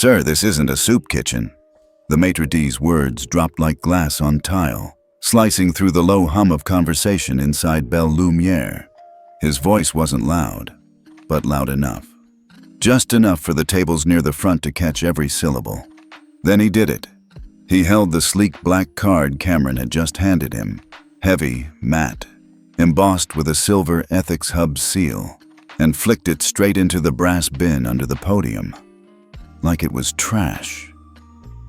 "Sir, this isn't a soup kitchen." The maitre d's words dropped like glass on tile, slicing through the low hum of conversation inside Belle Lumiere. His voice wasn't loud, but loud enough. Just enough for the tables near the front to catch every syllable. Then he did it. He held the sleek black card Cameron had just handed him, heavy, matte, embossed with a silver Ethics Hub seal, and flicked it straight into the brass bin under the podium, like it was trash.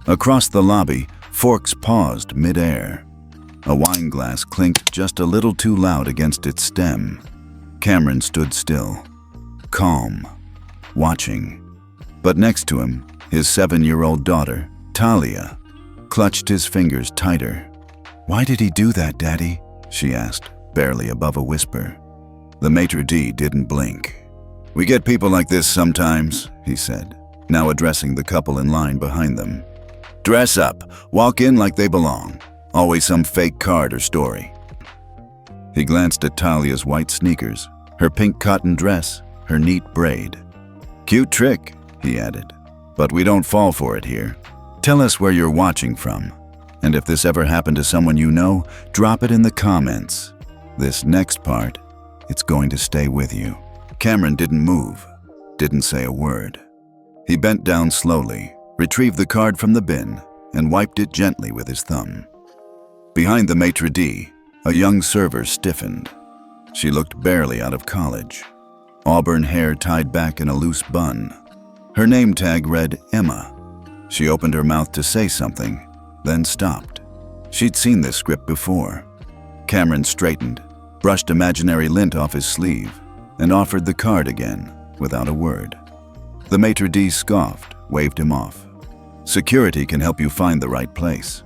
Across the lobby, forks paused mid-air. A wine glass clinked just a little too loud against its stem. Cameron stood still, calm, watching. But next to him, his 7-year-old daughter, Talia, clutched his fingers tighter. "Why did he do that, Daddy?" she asked, barely above a whisper. The maitre d' didn't blink. "We get people like this sometimes," he said, now addressing the couple in line behind them. "Dress up, walk in like they belong. Always some fake card or story." He glanced at Talia's white sneakers, her pink cotton dress, her neat braid. "Cute trick," he added, "but we don't fall for it here. Tell us where you're watching from, and if this ever happened to someone you know, drop it in the comments. This next part, it's going to stay with you." Cameron didn't move, didn't say a word. He bent down slowly, retrieved the card from the bin, and wiped it gently with his thumb. Behind the maitre d', a young server stiffened. She looked barely out of college, auburn hair tied back in a loose bun. Her name tag read Emma. She opened her mouth to say something, then stopped. She'd seen this script before. Cameron straightened, brushed imaginary lint off his sleeve, and offered the card again, without a word. The maitre d' scoffed, waved him off. "Security can help you find the right place."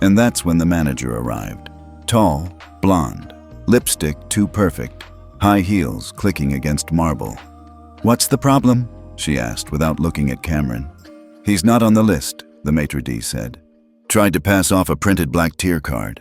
And that's when the manager arrived. Tall, blonde, lipstick too perfect, high heels clicking against marble. "What's the problem?" she asked without looking at Cameron. "He's not on the list," the maitre d' said. "Tried to pass off a printed black tier card."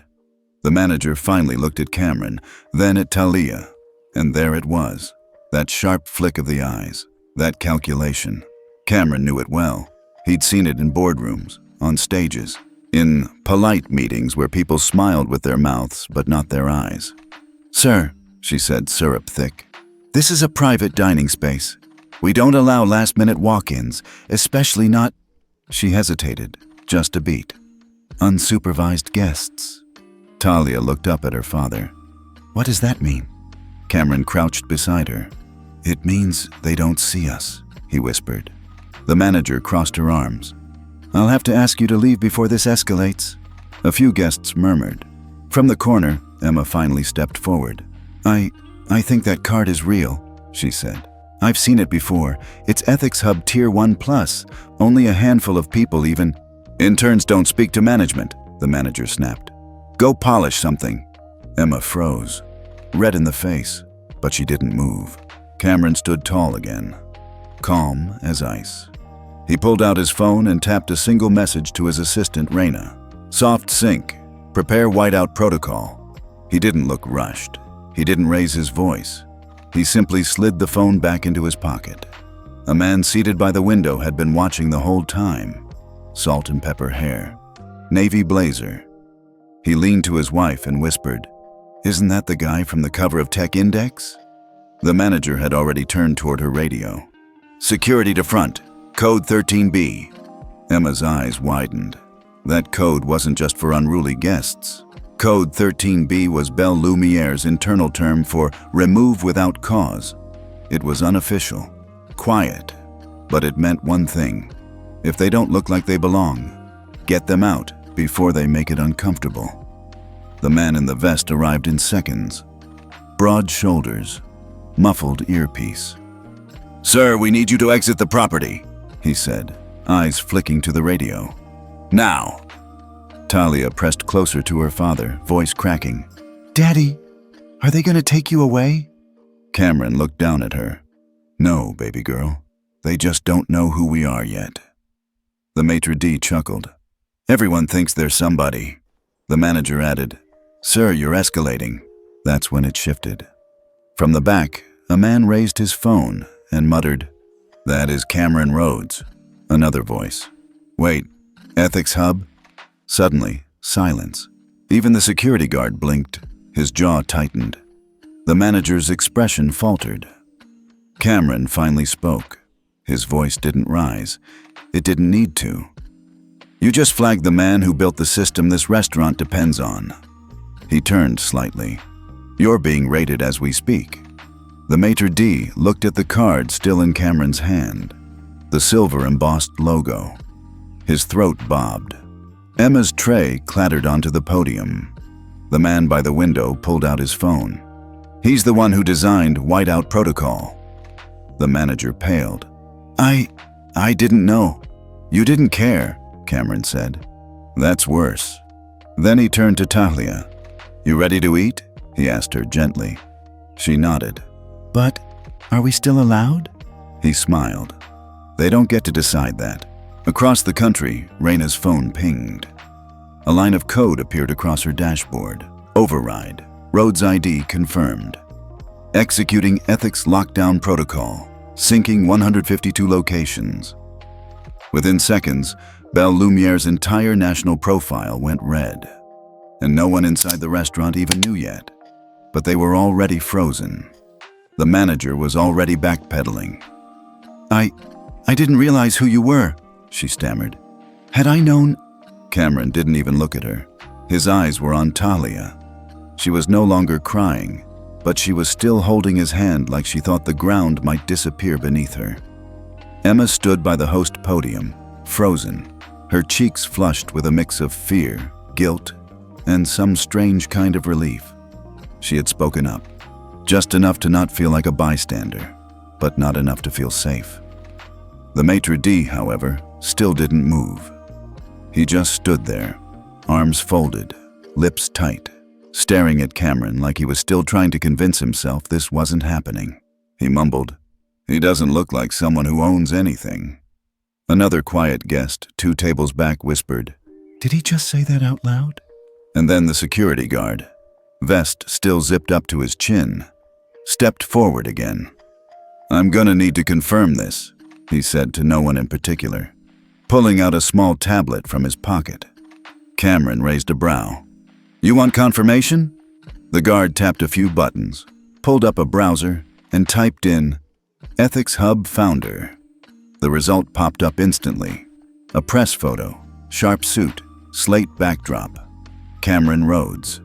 The manager finally looked at Cameron, then at Talia, and there it was, that sharp flick of the eyes, that calculation. Cameron knew it well. He'd seen it in boardrooms, on stages, in polite meetings where people smiled with their mouths but not their eyes. "Sir," she said, syrup thick, "this is a private dining space. We don't allow last-minute walk-ins, especially not—" She hesitated, just a beat. "Unsupervised guests." Talia looked up at her father. "What does that mean?" Cameron crouched beside her. "It means they don't see us," he whispered. The manager crossed her arms. "I'll have to ask you to leave before this escalates." A few guests murmured. From the corner, Emma finally stepped forward. I think that card is real," she said. "I've seen it before. It's Ethics Hub Tier 1+. Only a handful of people even—" "Interns don't speak to management," the manager snapped. "Go polish something." Emma froze, red in the face, but she didn't move. Cameron stood tall again, calm as ice. He pulled out his phone and tapped a single message to his assistant, Raina. "Soft sync. Prepare whiteout protocol." He didn't look rushed. He didn't raise his voice. He simply slid the phone back into his pocket. A man seated by the window had been watching the whole time. Salt and pepper hair, navy blazer. He leaned to his wife and whispered, "Isn't that the guy from the cover of Tech Index?" The manager had already turned toward her radio. "Security to front. Code 13B. Emma's eyes widened. That code wasn't just for unruly guests. Code 13B was Belle Lumiere's internal term for remove without cause. It was unofficial, quiet, but it meant one thing. If they don't look like they belong, get them out before they make it uncomfortable. The man in the vest arrived in seconds. Broad shoulders, muffled earpiece. "Sir, we need you to exit the property," he said, eyes flicking to the radio. "Now!" Talia pressed closer to her father, voice cracking. "Daddy, are they going to take you away?" Cameron looked down at her. "No, baby girl. They just don't know who we are yet." The maitre d' chuckled. "Everyone thinks they're somebody." The manager added, "Sir, you're escalating." That's when it shifted. From the back, a man raised his phone and muttered, "That is Cameron Rhodes." Another voice. Wait, ethics hub? Suddenly, silence. Even the security guard blinked. His jaw tightened. The manager's expression faltered. Cameron finally spoke. His voice didn't rise. It didn't need to. You just flagged the man who built the system this restaurant depends on. He turned slightly. You're being rated as we speak. The maitre d' looked at the card still in Cameron's hand. The silver embossed logo. His throat bobbed. Emma's tray clattered onto the podium. The man by the window pulled out his phone. He's the one who designed Whiteout Protocol. The manager paled. I didn't know. You didn't care, Cameron said. That's worse. Then he turned to Talia. You ready to eat? He asked her gently. She nodded. But are we still allowed? He smiled. They don't get to decide that. Across the country, Raina's phone pinged. A line of code appeared across her dashboard. Override. Rhodes ID confirmed. Executing ethics lockdown protocol. Syncing 152 locations. Within seconds, Belle Lumiere's entire national profile went red. And no one inside the restaurant even knew yet. But they were already frozen. The manager was already backpedaling. I didn't realize who you were, she stammered. Had I known... Cameron didn't even look at her. His eyes were on Talia. She was no longer crying, but she was still holding his hand like she thought the ground might disappear beneath her. Emma stood by the host podium, frozen, her cheeks flushed with a mix of fear, guilt, and some strange kind of relief. She had spoken up, just enough to not feel like a bystander, but not enough to feel safe. The maitre d', however, still didn't move. He just stood there, arms folded, lips tight, staring at Cameron like he was still trying to convince himself this wasn't happening. He mumbled, "He doesn't look like someone who owns anything." Another quiet guest, 2 tables back, whispered, "Did he just say that out loud?" And then the security guard, vest still zipped up to his chin, stepped forward again. "I'm gonna need to confirm this," he said to no one in particular, pulling out a small tablet from his pocket. Cameron raised a brow. "You want confirmation?" The guard tapped a few buttons, pulled up a browser, and typed in, "Ethics Hub Founder." The result popped up instantly. A press photo, sharp suit, slate backdrop. Cameron Rhodes,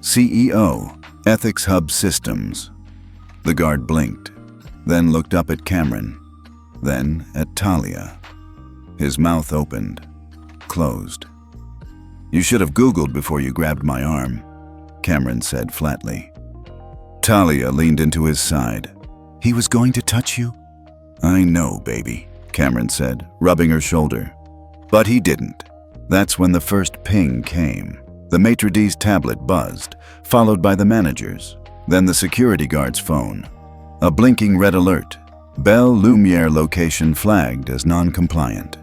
CEO, Ethics Hub Systems. The guard blinked, then looked up at Cameron, then at Talia. His mouth opened, closed. "You should have Googled before you grabbed my arm," Cameron said flatly. Talia leaned into his side. "He was going to touch you?" "I know, baby," Cameron said, rubbing her shoulder. But he didn't. That's when the first ping came. The maitre d's tablet buzzed, followed by the manager's, then the security guard's phone. A blinking red alert. Belle Lumiere location flagged as non-compliant.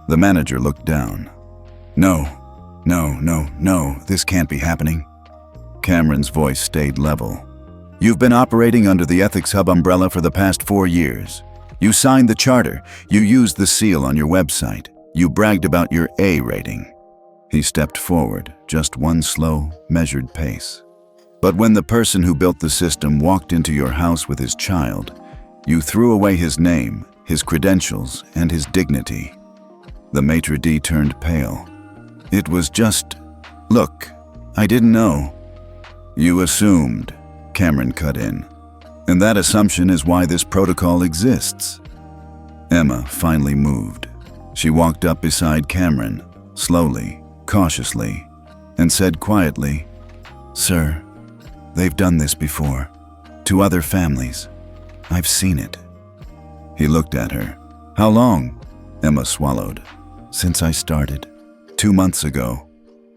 The manager looked down. No, this can't be happening." Cameron's voice stayed level. "You've been operating under the Ethics Hub umbrella for the past 4 years. You signed the charter. You used the seal on your website. You bragged about your A rating." He stepped forward, just one slow, measured pace. "But when the person who built the system walked into your house with his child, you threw away his name, his credentials, and his dignity." The maitre d' turned pale. "It was just... Look, I didn't know." "You assumed," Cameron cut in. "And that assumption is why this protocol exists." Emma finally moved. She walked up beside Cameron, slowly, cautiously, and said quietly, "Sir, they've done this before. To other families. I've seen it." He looked at her. "How long?" Emma swallowed. "Since I started. 2 months ago.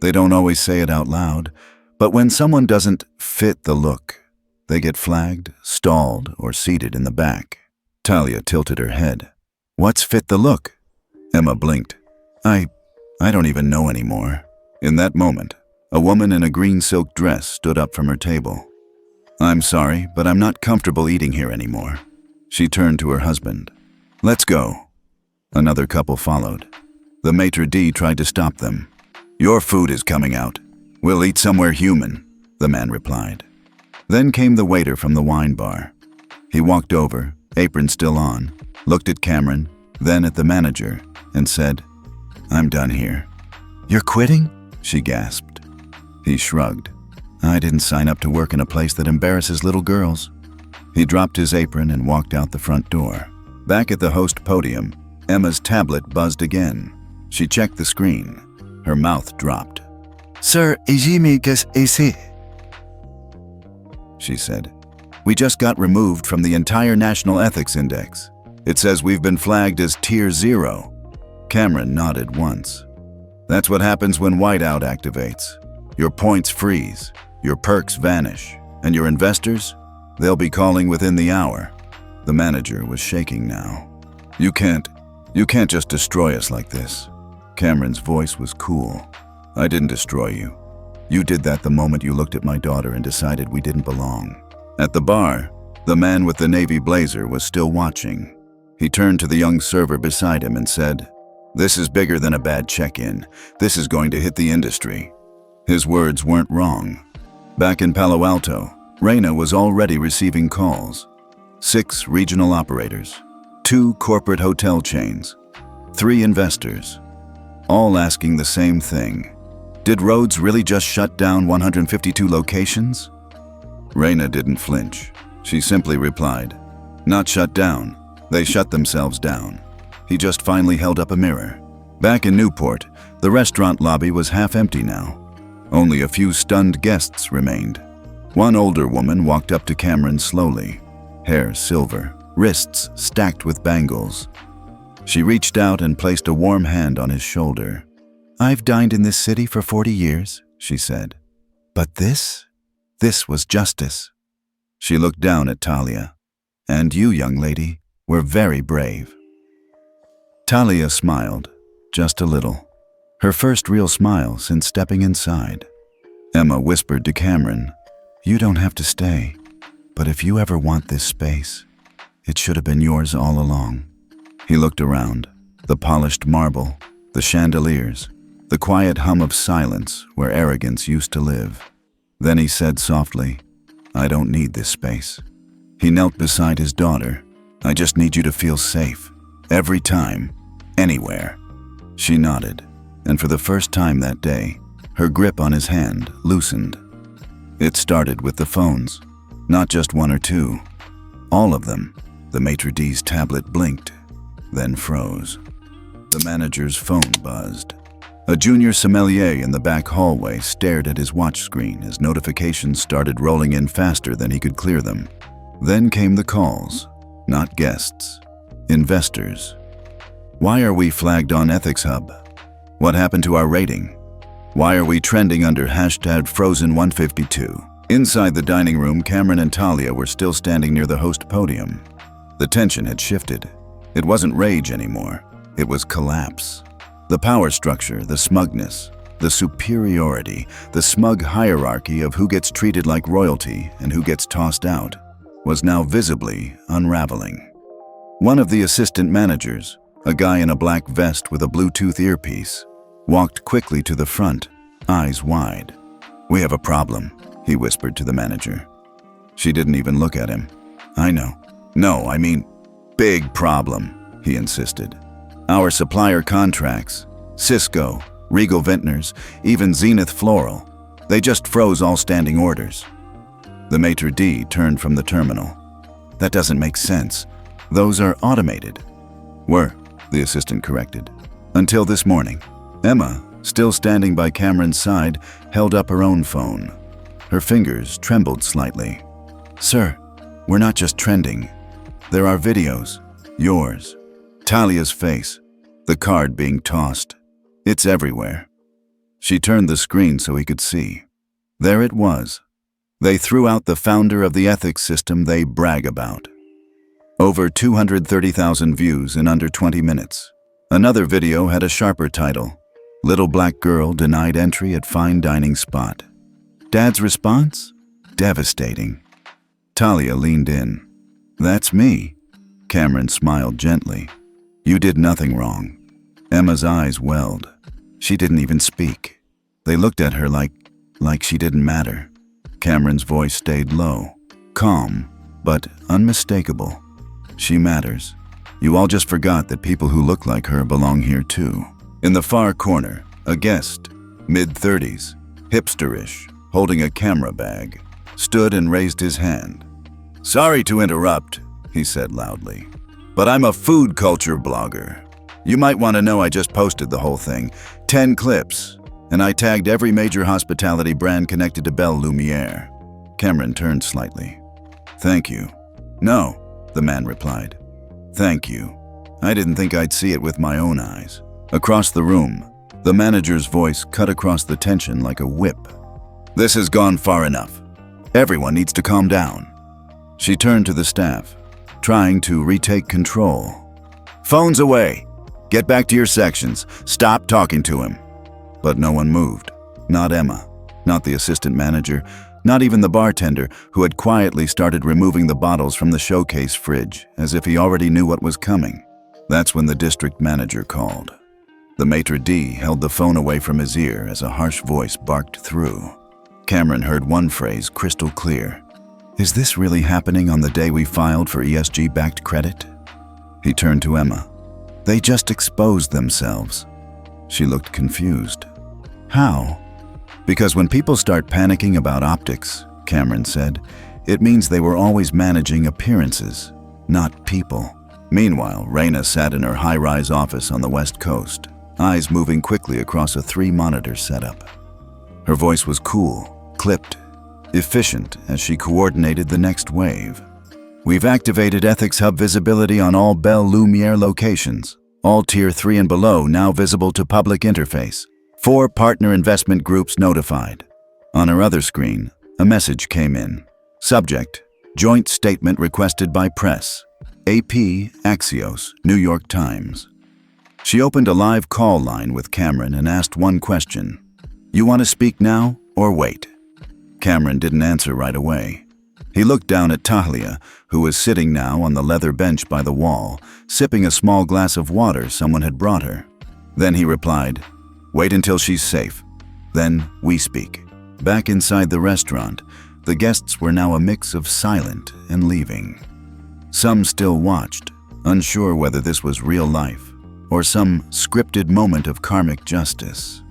They don't always say it out loud, but when someone doesn't fit the look, they get flagged, stalled, or seated in the back." Talia tilted her head. "What's fit the look?" Emma blinked. I don't even know anymore." In that moment, a woman in a green silk dress stood up from her table. "I'm sorry, but I'm not comfortable eating here anymore." She turned to her husband. "Let's go." Another couple followed. The maitre d' tried to stop them. "Your food is coming out. We'll eat somewhere human," the man replied. Then came the waiter from the wine bar. He walked over, apron still on, looked at Cameron, then at the manager, and said, "I'm done here." "You're quitting?" she gasped. He shrugged. "I didn't sign up to work in a place that embarrasses little girls." He dropped his apron and walked out the front door. Back at the host podium, Emma's tablet buzzed again. She checked the screen. Her mouth dropped. "Sir, qu'est-ce ici?" she said. "We just got removed from the entire National Ethics Index. It says we've been flagged as Tier 0. Cameron nodded once. "That's what happens when whiteout activates. Your points freeze, your perks vanish, and your investors, they'll be calling within the hour." The manager was shaking now. You can't just destroy us like this." Cameron's voice was cool. "I didn't destroy you. You did that the moment you looked at my daughter and decided we didn't belong." At the bar, the man with the navy blazer was still watching. He turned to the young server beside him and said, "This is bigger than a bad check-in. This is going to hit the industry." His words weren't wrong. Back in Palo Alto, Reina was already receiving calls. 6 regional operators, 2 corporate hotel chains, 3 investors, all asking the same thing. Did Rhodes really just shut down 152 locations? Reina didn't flinch. She simply replied, "Not shut down. They shut themselves down." He just finally held up a mirror. Back in Newport, the restaurant lobby was half empty now. Only a few stunned guests remained. One older woman walked up to Cameron slowly, hair silver, wrists stacked with bangles. She reached out and placed a warm hand on his shoulder. "I've dined in this city for 40 years, she said. "But this was justice." She looked down at Talia. "And you, young lady, were very brave." Talia smiled, just a little. Her first real smile since stepping inside. Emma whispered to Cameron, "You don't have to stay, but if you ever want this space, it should have been yours all along." He looked around, the polished marble, the chandeliers, the quiet hum of silence where arrogance used to live. Then he said softly, "I don't need this space." He knelt beside his daughter. "I just need you to feel safe, every time, anywhere." She nodded, and for the first time that day, her grip on his hand loosened. It started with the phones, not just 1 or 2. All of them. The maitre d's tablet blinked, then froze. The manager's phone buzzed. A junior sommelier in the back hallway stared at his watch screen as notifications started rolling in faster than he could clear them. Then came the calls, not guests, investors. "Why are we flagged on Ethics Hub? What happened to our rating? Why are we trending under #Frozen152? Inside the dining room, Cameron and Talia were still standing near the host podium. The tension had shifted. It wasn't rage anymore. It was collapse. The power structure, the smugness, the superiority, the smug hierarchy of who gets treated like royalty and who gets tossed out, was now visibly unraveling. One of the assistant managers, a guy in a black vest with a Bluetooth earpiece, walked quickly to the front, eyes wide. "We have a problem," he whispered to the manager. She didn't even look at him. "I know. No, I mean, big problem," he insisted. "Our supplier contracts, Cisco, Regal Vintners, even Zenith Floral, they just froze all standing orders." The maitre d' turned from the terminal. "That doesn't make sense. Those are automated." "Were," the assistant corrected. "Until this morning." Emma, still standing by Cameron's side, held up her own phone. Her fingers trembled slightly. "Sir, we're not just trending. There are videos. Yours. Talia's face. The card being tossed. It's everywhere." She turned the screen so he could see. There it was. They threw out the founder of the ethics system they brag about. Over 230,000 views in under 20 minutes. Another video had a sharper title. "Little Black Girl Denied Entry at Fine Dining Spot." Dad's response? Devastating. Talia leaned in. "That's me." Cameron smiled gently. You did nothing wrong. Emma's eyes welled. She didn't even speak. They looked at her like she didn't matter. Cameron's voice stayed low, calm, but unmistakable. She matters. You all just forgot that people who look like her belong here too. In the far corner, a guest, mid-30s, hipsterish, holding a camera bag, stood and raised his hand. "Sorry to interrupt," he said loudly, "but I'm a food culture blogger. You might want to know I just posted the whole thing, 10 clips, and I tagged every major hospitality brand connected to Belle Lumiere." Cameron turned slightly. "Thank you." "No," the man replied. "Thank you. I didn't think I'd see it with my own eyes." Across the room, the manager's voice cut across the tension like a whip. "This has gone far enough. Everyone needs to calm down." She turned to the staff, trying to retake control. "Phones away. Get back to your sections. Stop talking to him." But no one moved. Not Emma, not the assistant manager, not even the bartender, who had quietly started removing the bottles from the showcase fridge, as if he already knew what was coming. That's when the district manager called. The maitre d' held the phone away from his ear as a harsh voice barked through. Cameron heard one phrase crystal clear. "Is this really happening on the day we filed for ESG-backed credit?" He turned to Emma. "They just exposed themselves." She looked confused. "How?" "Because when people start panicking about optics," Cameron said, "it means they were always managing appearances, not people." Meanwhile, Raina sat in her high-rise office on the West Coast, eyes moving quickly across a 3-monitor setup. Her voice was cool, clipped, efficient as she coordinated the next wave. "We've activated Ethics Hub visibility on all Belle Lumiere locations. All Tier 3 and below now visible to public interface. 4 partner investment groups notified." On her other screen, a message came in. Subject: Joint statement requested by press. AP, Axios, New York Times. She opened a live call line with Cameron and asked one question. "You want to speak now or wait?" Cameron didn't answer right away. He looked down at Talia, who was sitting now on the leather bench by the wall, sipping a small glass of water someone had brought her. Then he replied, "Wait until she's safe. Then we speak." Back inside the restaurant, the guests were now a mix of silent and leaving. Some still watched, unsure whether this was real life or some scripted moment of karmic justice.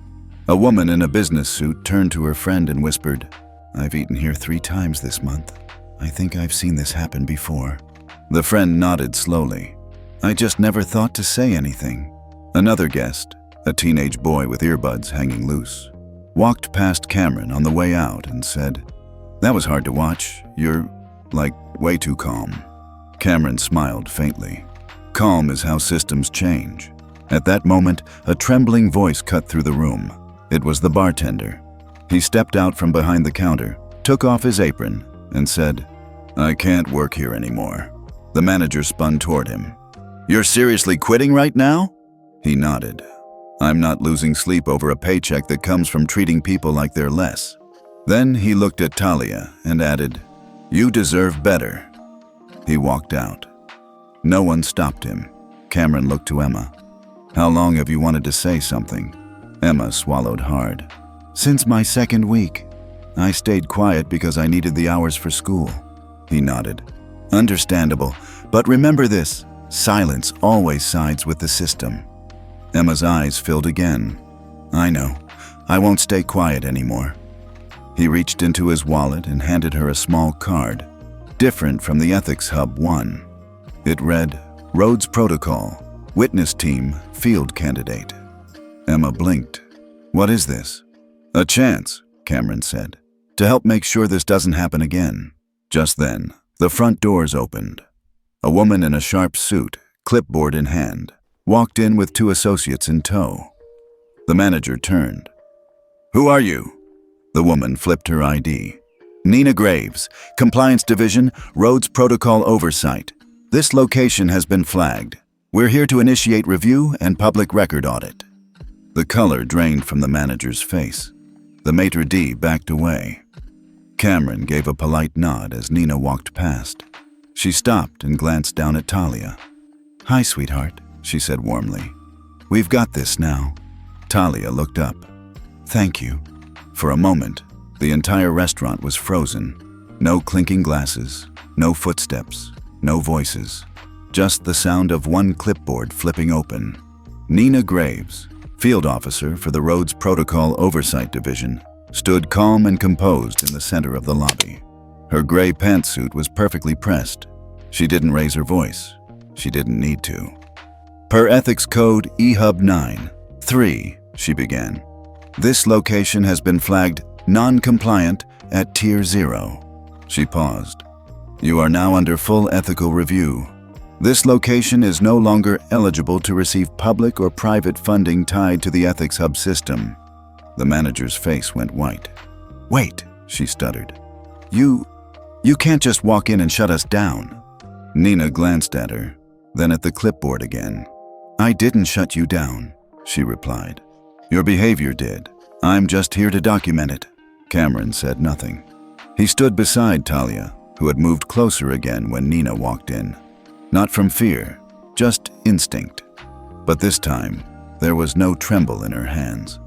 A woman in a business suit turned to her friend and whispered, "I've eaten here 3 times this month. I think I've seen this happen before." The friend nodded slowly. "I just never thought to say anything." Another guest, a teenage boy with earbuds hanging loose, walked past Cameron on the way out and said, "That was hard to watch. You're, way too calm." Cameron smiled faintly. Calm is how systems change. At that moment, a trembling voice cut through the room. It was the bartender. He stepped out from behind the counter, took off his apron, and said, "I can't work here anymore." The manager spun toward him. "You're seriously quitting right now?" He nodded. "I'm not losing sleep over a paycheck that comes from treating people like they're less." Then he looked at Talia and added, "You deserve better." He walked out. No one stopped him. Cameron looked to Emma. "How long have you wanted to say something?" Emma swallowed hard. "Since my 2nd week. I stayed quiet because I needed the hours for school." He nodded. "Understandable, but remember this, silence always sides with the system." Emma's eyes filled again. "I know. I won't stay quiet anymore." He reached into his wallet and handed her a small card, different from the Ethics Hub one. It read, "Rhodes Protocol, Witness Team, Field Candidate." Emma blinked. "What is this?" "A chance," Cameron said, "to help make sure this doesn't happen again." Just then, the front doors opened. A woman in a sharp suit, clipboard in hand, walked in with 2 associates in tow. The manager turned. "Who are you?" The woman flipped her ID. "Nina Graves, Compliance Division, Rhodes Protocol Oversight. This location has been flagged. We're here to initiate review and public record audit." The color drained from the manager's face. The maitre d' backed away. Cameron gave a polite nod as Nina walked past. She stopped and glanced down at Talia. "Hi, sweetheart." she said warmly. "We've got this now." Talia looked up. "Thank you." For a moment, the entire restaurant was frozen. No clinking glasses, no footsteps, no voices. Just the sound of one clipboard flipping open. Nina Graves, field officer for the Rhodes Protocol Oversight Division, stood calm and composed in the center of the lobby. Her gray pantsuit was perfectly pressed. She didn't raise her voice. She didn't need to. "Per Ethics Code EHUB 9-3, she began. "This location has been flagged non-compliant at Tier 0. She paused. "You are now under full ethical review. This location is no longer eligible to receive public or private funding tied to the Ethics Hub system." The manager's face went white. "Wait," she stuttered. You can't just walk in and shut us down." Nina glanced at her, then at the clipboard again. "I didn't shut you down," she replied. "Your behavior did. I'm just here to document it." Cameron said nothing. He stood beside Talia, who had moved closer again when Nina walked in. Not from fear, just instinct. But this time, there was no tremble in her hands.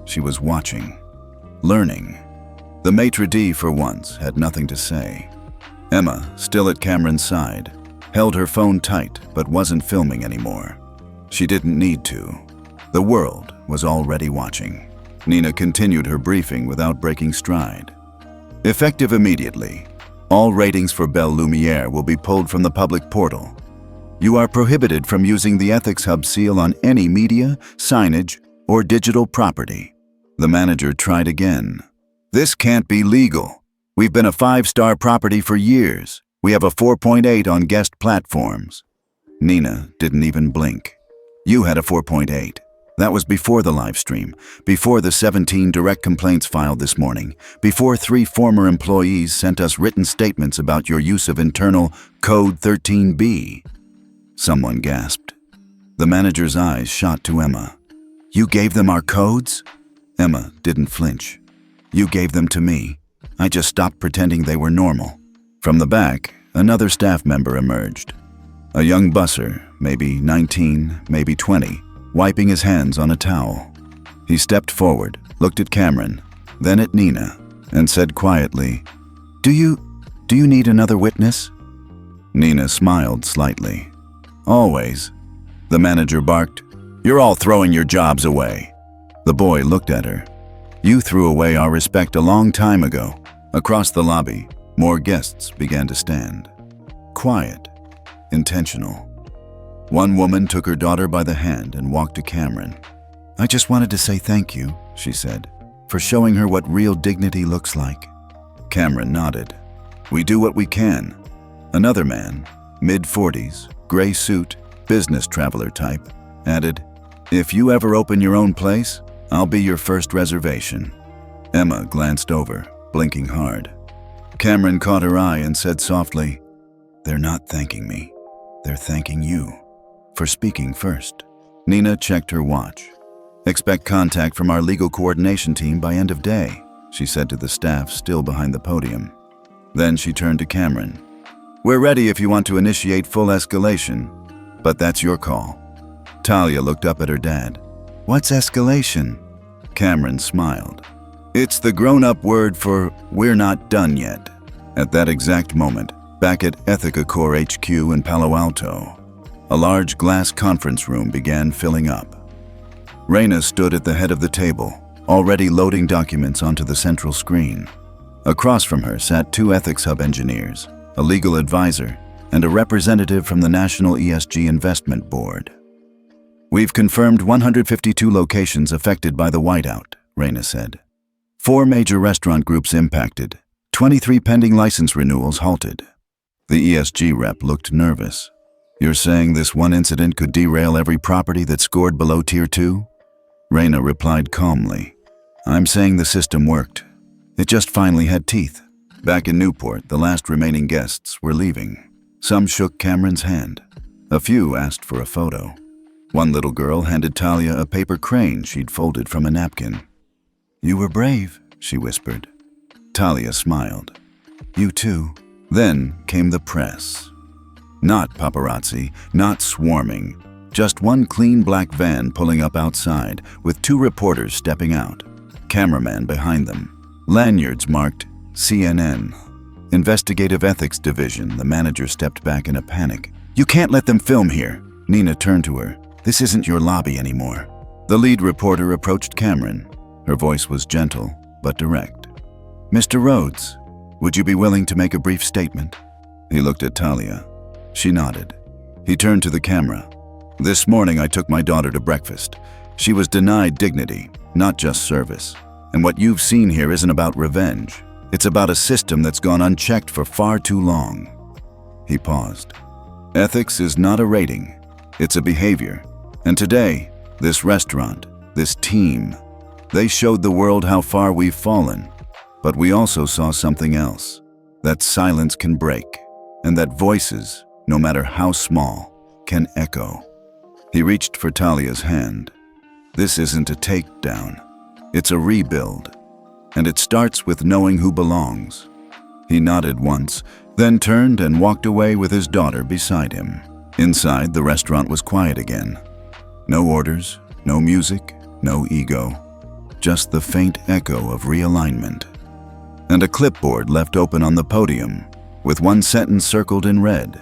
She was watching, learning. The maitre d', for once, had nothing to say. Emma, still at Cameron's side, held her phone tight but wasn't filming anymore. She didn't need to. The world was already watching. Nina continued her briefing without breaking stride. "Effective immediately, all ratings for Belle Lumiere will be pulled from the public portal. You are prohibited from using the Ethics Hub seal on any media, signage, or digital property." The manager tried again. "This can't be legal. We've been a 5-star property for years. We have a 4.8 on guest platforms." Nina didn't even blink. "You had a 4.8. That was before the live stream, before the 17 direct complaints filed this morning, before 3 former employees sent us written statements about your use of internal Code 13B. Someone gasped. The manager's eyes shot to Emma. "You gave them our codes?" Emma didn't flinch. "You gave them to me. I just stopped pretending they were normal." From the back, another staff member emerged. A young busser, maybe 19, maybe 20, wiping his hands on a towel. He stepped forward, looked at Cameron, then at Nina, and said quietly, Do you need another witness?" Nina smiled slightly. "Always." The manager barked, "You're all throwing your jobs away." The boy looked at her. "You threw away our respect a long time ago." Across the lobby, more guests began to stand. Quiet, intentional. One woman took her daughter by the hand and walked to Cameron. "I just wanted to say thank you," she said, "for showing her what real dignity looks like." Cameron nodded. "We do what we can." Another man, mid-40s, gray suit, business traveler type, added, "If you ever open your own place, I'll be your first reservation." Emma glanced over, blinking hard. Cameron caught her eye and said softly, "They're not thanking me. They're thanking you for speaking first." Nina checked her watch. "Expect contact from our legal coordination team by end of day," she said to the staff still behind the podium. Then she turned to Cameron. "We're ready if you want to initiate full escalation, but that's your call." Talia looked up at her dad. "What's escalation?" Cameron smiled. "It's the grown-up word for we're not done yet." At that exact moment, back at Ethica Core HQ in Palo Alto, a large glass conference room began filling up. Raina stood at the head of the table, already loading documents onto the central screen. Across from her sat 2 Ethics Hub engineers, a legal advisor, and a representative from the National ESG Investment Board. "We've confirmed 152 locations affected by the whiteout," Raina said. 4 major restaurant groups impacted, 23 pending license renewals halted. The ESG rep looked nervous. "You're saying this one incident could derail every property that scored below Tier 2? Raina replied calmly, "I'm saying the system worked. It just finally had teeth." Back in Newport, the last remaining guests were leaving. Some shook Cameron's hand. A few asked for a photo. One little girl handed Talia a paper crane she'd folded from a napkin. "You were brave," she whispered. Talia smiled. "You too." Then came the press. Not paparazzi, not swarming, Just one clean black van pulling up outside, with 2 reporters stepping out. Cameraman behind them. Lanyards marked CNN. Investigative Ethics Division. The manager stepped back in a panic. "You can't let them film here." Nina turned to her. "This isn't your lobby anymore." The lead reporter approached Cameron. Her voice was gentle, but direct. "Mr. Rhodes, would you be willing to make a brief statement?" He looked at Talia. She nodded. He turned to the camera. "This morning I took my daughter to breakfast. She was denied dignity, not just service. And what you've seen here isn't about revenge. It's about a system that's gone unchecked for far too long." He paused. "Ethics is not a rating. It's a behavior. And today, this restaurant, this team, they showed the world how far we've fallen. But we also saw something else. That silence can break, and that voices, no matter how small, can echo." He reached for Talia's hand. "This isn't a takedown. It's a rebuild. And it starts with knowing who belongs." He nodded once, then turned and walked away with his daughter beside him. Inside, the restaurant was quiet again. No orders, no music, no ego. Just the faint echo of realignment. And a clipboard left open on the podium, with one sentence circled in red.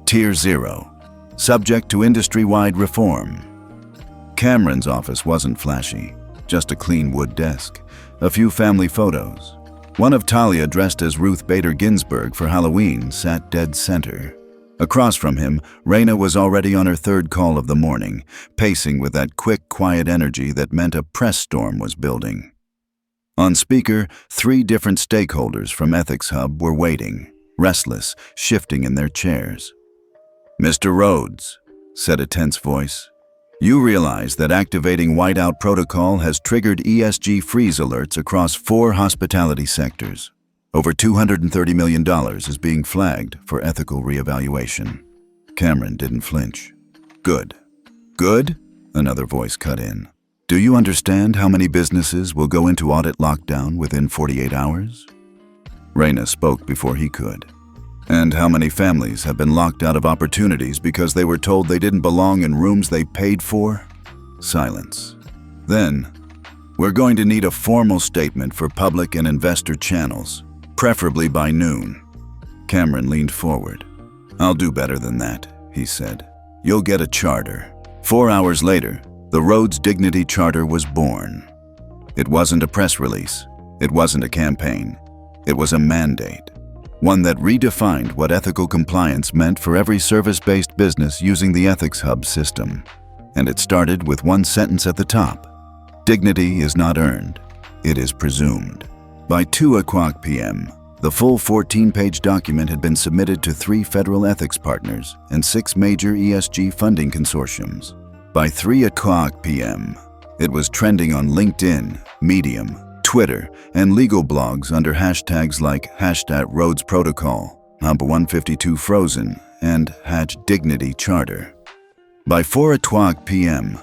Tier 0. Subject to industry-wide reform. Cameron's office wasn't flashy. Just a clean wood desk. A few family photos. One of Talia dressed as Ruth Bader Ginsburg for Halloween sat dead center. Across from him, Raina was already on her 3rd call of the morning, pacing with that quick, quiet energy that meant a press storm was building. On speaker, 3 different stakeholders from Ethics Hub were waiting, restless, shifting in their chairs. "Mr. Rhodes," said a tense voice, "you realize that activating whiteout protocol has triggered ESG freeze alerts across 4 hospitality sectors. Over $230 million is being flagged for ethical reevaluation." Cameron didn't flinch. "Good." "Good?" Another voice cut in. "Do you understand how many businesses will go into audit lockdown within 48 hours? Raina spoke before he could. "And how many families have been locked out of opportunities because they were told they didn't belong in rooms they paid for?" Silence. "Then, we're going to need a formal statement for public and investor channels, preferably by noon." Cameron leaned forward. "I'll do better than that," he said. "You'll get a charter." 4 hours later, the Rhodes Dignity Charter was born. It wasn't a press release. It wasn't a campaign. It was a mandate. One that redefined what ethical compliance meant for every service-based business using the Ethics Hub system. And it started with one sentence at the top. "Dignity is not earned. It is presumed." By 2:00 p.m., the full 14-page document had been submitted to 3 federal ethics partners and 6 major ESG funding consortiums. By 3:00 p.m., it was trending on LinkedIn, Medium, Twitter, and legal blogs under hashtags like #RhodesProtocol, #152Frozen, and #DignityCharter. By 4:00 p.m.,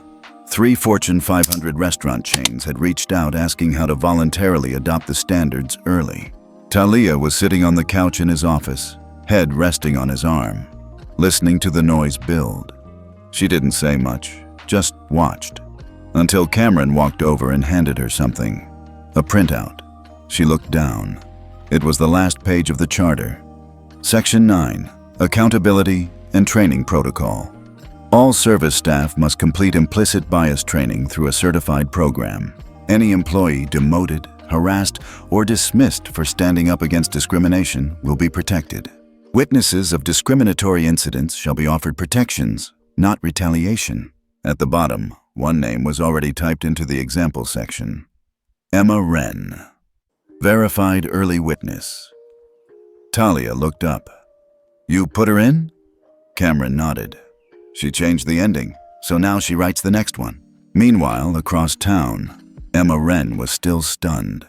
3 Fortune 500 restaurant chains had reached out asking how to voluntarily adopt the standards early. Talia was sitting on the couch in his office, head resting on his arm, listening to the noise build. She didn't say much, just watched, until Cameron walked over and handed her something. A printout. She looked down. It was the last page of the charter. Section 9, Accountability and Training Protocol. All service staff must complete implicit bias training through a certified program. Any employee demoted, harassed, or dismissed for standing up against discrimination will be protected. Witnesses of discriminatory incidents shall be offered protections, not retaliation. At the bottom, one name was already typed into the example section. Emma Wren. Verified early witness. Talia looked up. "You put her in?" Cameron nodded. "She changed the ending, so now she writes the next one." Meanwhile, across town, Emma Wren was still stunned.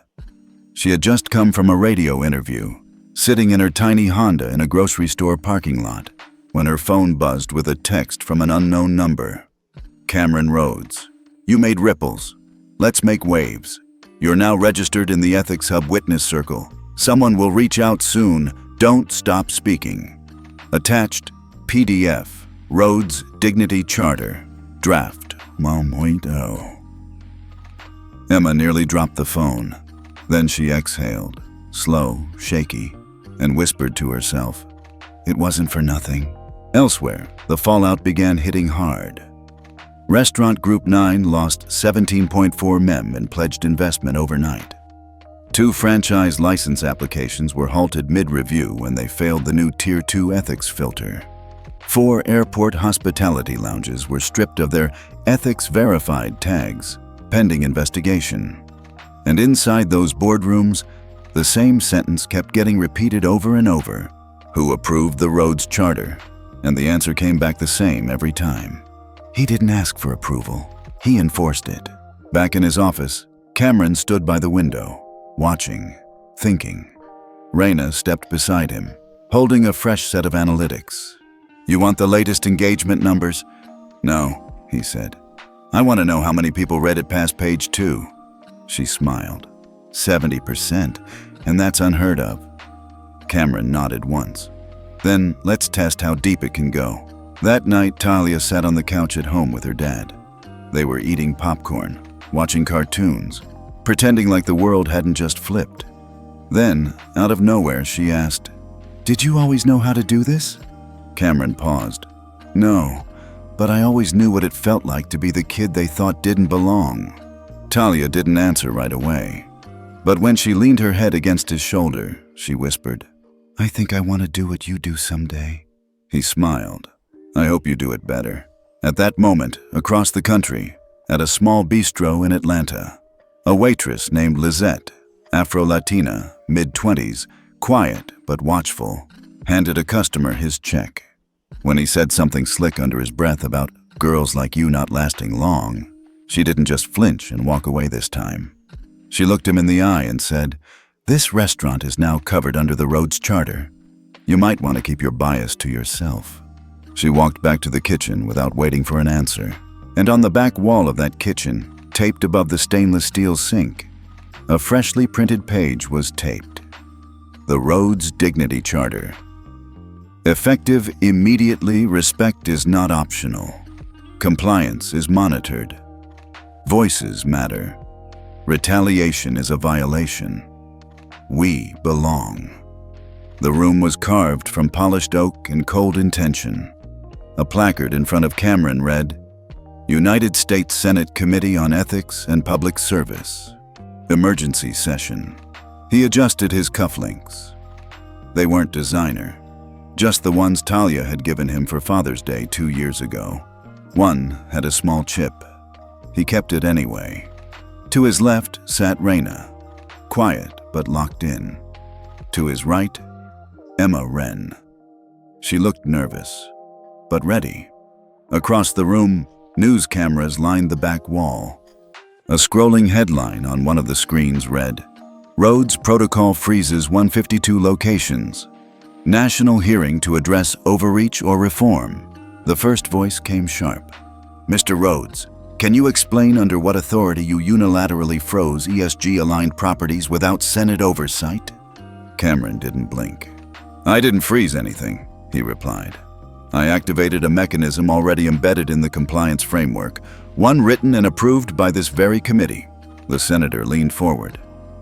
She had just come from a radio interview, sitting in her tiny Honda in a grocery store parking lot, when her phone buzzed with a text from an unknown number. "Cameron Rhodes, you made ripples. Let's make waves. You're now registered in the Ethics Hub Witness Circle. Someone will reach out soon. Don't stop speaking." Attached, PDF. Rhodes Dignity Charter, Draft 1.0. Emma nearly dropped the phone. Then she exhaled, slow, shaky, and whispered to herself, "It wasn't for nothing." Elsewhere, the fallout began hitting hard. Restaurant Group 9 lost 17.4 mem in pledged investment overnight. 2 franchise license applications were halted mid-review when they failed the new Tier 2 ethics filter. 4 airport hospitality lounges were stripped of their ethics-verified tags, pending investigation. And inside those boardrooms, the same sentence kept getting repeated over and over. Who approved the Rhodes Charter? And the answer came back the same every time. He didn't ask for approval. He enforced it. Back in his office, Cameron stood by the window, watching, thinking. Raina stepped beside him, holding a fresh set of analytics. "You want the latest engagement numbers?" "No," he said. "I want to know how many people read it past page 2. She smiled. 70%, and that's unheard of. Cameron nodded once. "Then let's test how deep it can go." That night, Talia sat on the couch at home with her dad. They were eating popcorn, watching cartoons, pretending like the world hadn't just flipped. Then, out of nowhere, she asked, "Did you always know how to do this?" Cameron paused. "No, but I always knew what it felt like to be the kid they thought didn't belong." Talia didn't answer right away. But when she leaned her head against his shoulder, she whispered, "I think I want to do what you do someday." He smiled. "I hope you do it better." At that moment, across the country, at a small bistro in Atlanta, a waitress named Lizette, Afro-Latina, mid-20s, quiet but watchful, handed a customer his check. When he said something slick under his breath about girls like you not lasting long, she didn't just flinch and walk away this time. She looked him in the eye and said, "This restaurant is now covered under the Rhodes Charter. You might want to keep your bias to yourself." She walked back to the kitchen without waiting for an answer. And on the back wall of that kitchen, taped above the stainless steel sink, a freshly printed page was taped. The Rhodes Dignity Charter. Effective immediately, respect is not optional. Compliance is monitored. Voices matter. Retaliation is a violation. We belong. The room was carved from polished oak and cold intention. A placard in front of Cameron read, "United States Senate Committee on Ethics and Public Service. Emergency session." He adjusted his cufflinks. They weren't designer, just the ones Talia had given him for Father's Day 2 years ago. One had a small chip. He kept it anyway. To his left sat Raina, quiet but locked in. To his right, Emma Wren. She looked nervous, but ready. Across the room, news cameras lined the back wall. A scrolling headline on one of the screens read, "Rhodes Protocol freezes 152 locations. National hearing to address overreach or reform." The first voice came sharp. "Mr. Rhodes, can you explain under what authority you unilaterally froze ESG-aligned properties without Senate oversight?" Cameron didn't blink. "I didn't freeze anything," he replied. "I activated a mechanism already embedded in the compliance framework, one written and approved by this very committee." The senator leaned forward.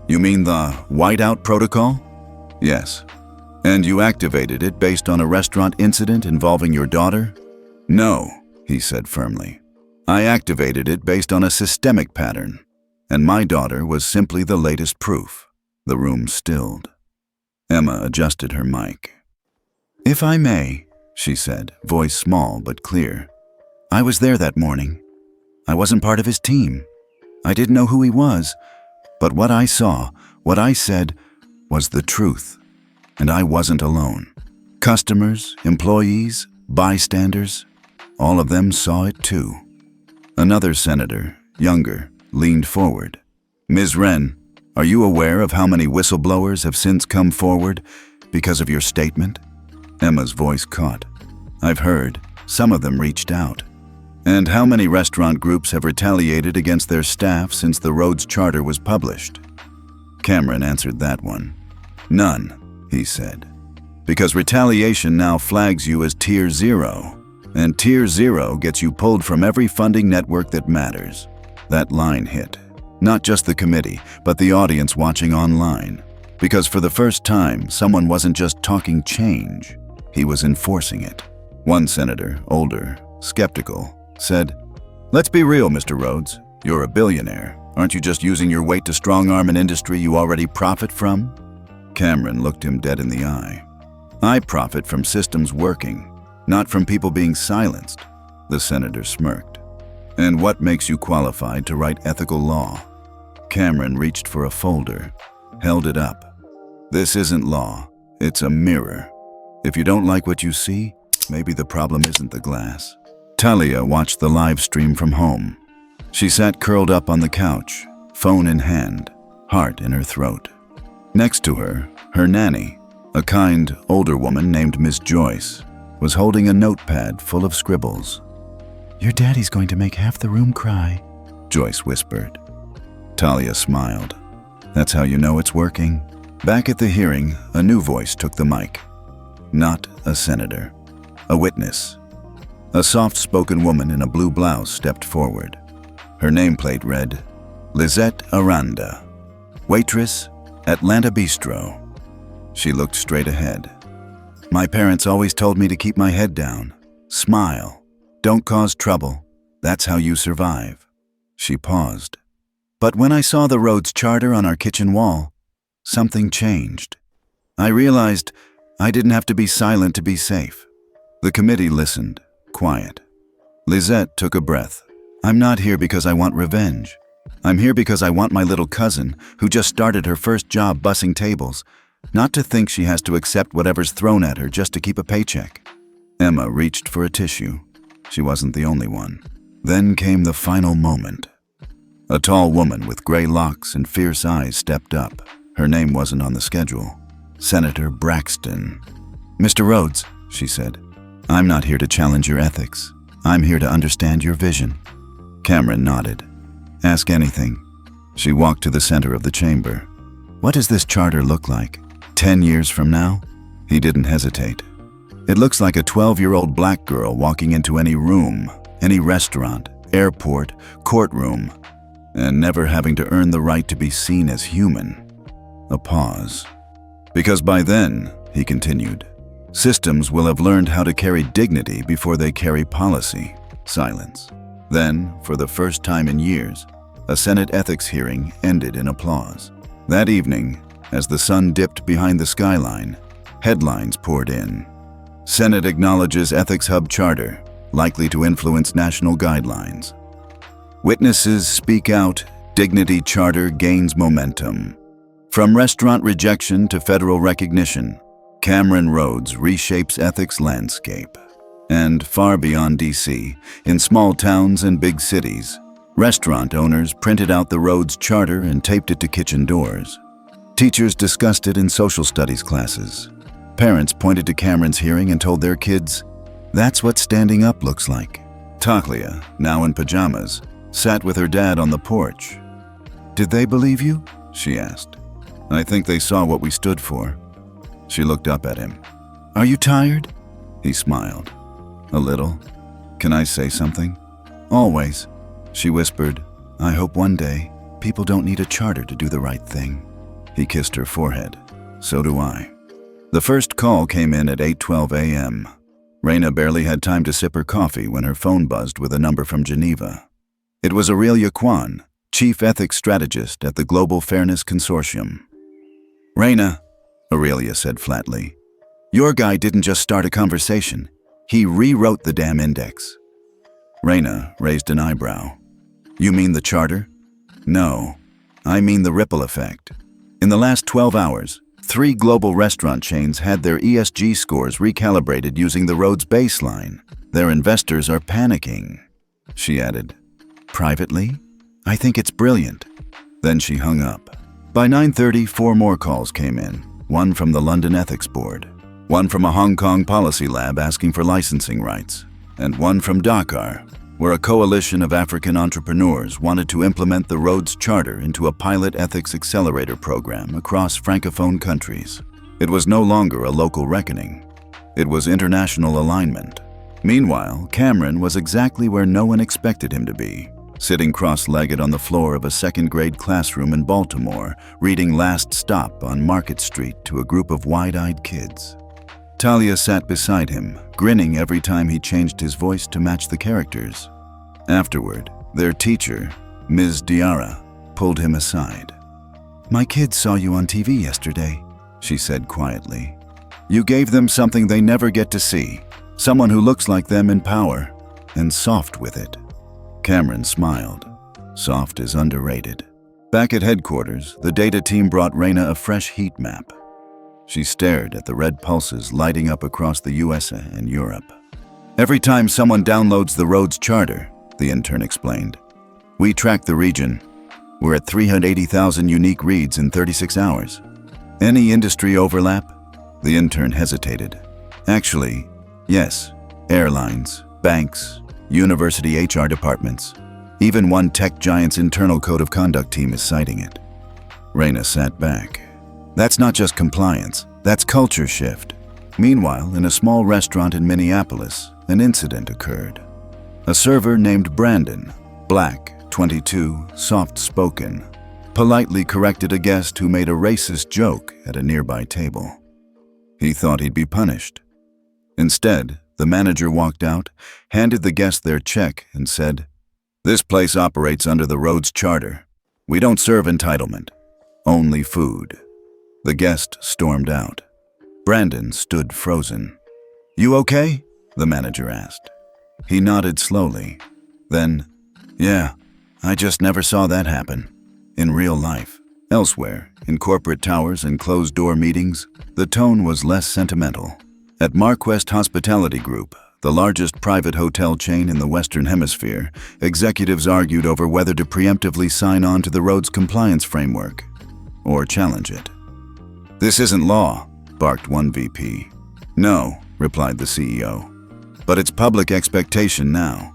"You mean the whiteout protocol?" "Yes." "And you activated it based on a restaurant incident involving your daughter?" "No," he said firmly. "I activated it based on a systemic pattern, and my daughter was simply the latest proof." The room stilled. Emma adjusted her mic. "If I may," she said, voice small but clear. "I was there that morning. I wasn't part of his team. I didn't know who he was, but what I saw, what I said, was the truth. And I wasn't alone. Customers, employees, bystanders, all of them saw it too." Another senator, younger, leaned forward. "Ms. Wren, are you aware of how many whistleblowers have since come forward because of your statement?" Emma's voice caught. "I've heard. Some of them reached out." "And how many restaurant groups have retaliated against their staff since the Rhodes Charter was published?" Cameron answered that one. "None," he said. "Because retaliation now flags you as Tier 0. And Tier 0 gets you pulled from every funding network that matters. That line hit. Not just the committee, but the audience watching online. Because for the first time, someone wasn't just talking change, he was enforcing it. One senator, older, skeptical, said, "Let's be real, Mr. Rhodes. You're a billionaire. Aren't you just using your weight to strong-arm an industry you already profit from?" Cameron looked him dead in the eye. "I profit from systems working, not from people being silenced," the senator smirked. "And what makes you qualified to write ethical law?" Cameron reached for a folder, held it up. "This isn't law, it's a mirror. If you don't like what you see, maybe the problem isn't the glass." Talia watched the live stream from home. She sat curled up on the couch, phone in hand, heart in her throat. Next to her, her nanny, a kind, older woman named Miss Joyce, was holding a notepad full of scribbles. "Your daddy's going to make half the room cry," Joyce whispered. Talia smiled. "That's how you know it's working." Back at the hearing, a new voice took the mic. Not a senator, a witness. A soft-spoken woman in a blue blouse stepped forward. Her nameplate read, Lizette Aranda, waitress, Atlanta Bistro. She looked straight ahead. "My parents always told me to keep my head down. Smile. Don't cause trouble. That's how you survive." She paused. "But when I saw the Rhodes Charter on our kitchen wall, something changed. I realized I didn't have to be silent to be safe." The committee listened, quiet. Lizette took a breath. "I'm not here because I want revenge. I'm here because I want my little cousin, who just started her first job bussing tables, not to think she has to accept whatever's thrown at her just to keep a paycheck." Emma reached for a tissue. She wasn't the only one. Then came the final moment. A tall woman with gray locks and fierce eyes stepped up. Her name wasn't on the schedule. Senator Braxton. "Mr. Rhodes," she said, "I'm not here to challenge your ethics. I'm here to understand your vision." Cameron nodded. "Ask anything." She walked to the center of the chamber. "What does this charter look like? 10 years from now?" He didn't hesitate. "It looks like a 12-year-old black girl walking into any room, any restaurant, airport, courtroom, and never having to earn the right to be seen as human." A pause. "Because by then," he continued, "systems will have learned how to carry dignity before they carry policy." Silence. Then, for the first time in years, a Senate ethics hearing ended in applause. That evening, as the sun dipped behind the skyline, headlines poured in. "Senate acknowledges Ethics Hub Charter, likely to influence national guidelines." "Witnesses speak out, Dignity Charter gains momentum." From restaurant rejection to federal recognition, Cameron Rhodes reshapes ethics landscape. And far beyond DC, in small towns and big cities, restaurant owners printed out the Rhodes Charter and taped it to kitchen doors. Teachers discussed it in social studies classes. Parents pointed to Cameron's hearing and told their kids, "That's what standing up looks like." Talia, now in pajamas, sat with her dad on the porch. "Did they believe you?" she asked. "I think they saw what we stood for." She looked up at him. "Are you tired?" He smiled. "A little. Can I say something?" "Always," she whispered. "I hope one day people don't need a charter to do the right thing." He kissed her forehead. "So do I." The first call came in at 8:12 a.m. Raina barely had time to sip her coffee when her phone buzzed with a number from Geneva. It was Aurelia Kwan, Chief Ethics Strategist at the Global Fairness Consortium. "Raina," Aurelia said flatly, "your guy didn't just start a conversation. He rewrote the damn index." Raina raised an eyebrow. "You mean the charter?" "No, I mean the ripple effect. In the last 12 hours, 3 global restaurant chains had their ESG scores recalibrated using the Rhodes baseline. Their investors are panicking." She added, "Privately, I think it's brilliant." Then she hung up. By 9:30, 4 more calls came in, one from the London Ethics Board, one from a Hong Kong policy lab asking for licensing rights, and one from Dakar, where a coalition of African entrepreneurs wanted to implement the Rhodes Charter into a pilot ethics accelerator program across Francophone countries. It was no longer a local reckoning. It was international alignment. Meanwhile, Cameron was exactly where no one expected him to be, sitting cross-legged on the floor of a second-grade classroom in Baltimore, reading Last Stop on Market Street to a group of wide-eyed kids. Talia sat beside him, grinning every time he changed his voice to match the characters. Afterward, their teacher, Ms. Diarra, pulled him aside. "My kids saw you on TV yesterday," she said quietly. "You gave them something they never get to see, someone who looks like them in power, and soft with it." Cameron smiled. Soft is underrated. Back at headquarters, the data team brought Raina a fresh heat map. She stared at the red pulses lighting up across the USA and Europe. "Every time someone downloads the Rhodes Charter," the intern explained, "we track the region. We're at 380,000 unique reads in 36 hours. Any industry overlap?" The intern hesitated. "Actually, yes. Airlines, banks, university HR departments. Even one tech giant's internal code of conduct team is citing it." Raina sat back. "That's not just compliance, that's culture shift." Meanwhile, in a small restaurant in Minneapolis, an incident occurred. A server named Brandon, black, 22, soft-spoken, politely corrected a guest who made a racist joke at a nearby table. He thought he'd be punished. Instead, the manager walked out, handed the guest their check, and said, "This place operates under the Rhodes Charter. We don't serve entitlement, only food." The guest stormed out. Brandon stood frozen. "You okay?" the manager asked. He nodded slowly. Then, "Yeah, I just never saw that happen. In real life." Elsewhere, in corporate towers and closed-door meetings, the tone was less sentimental. At Marquest Hospitality Group, the largest private hotel chain in the Western Hemisphere, executives argued over whether to preemptively sign on to the Rhodes compliance framework or challenge it. "This isn't law," barked one VP. "No," replied the CEO. "But it's public expectation now.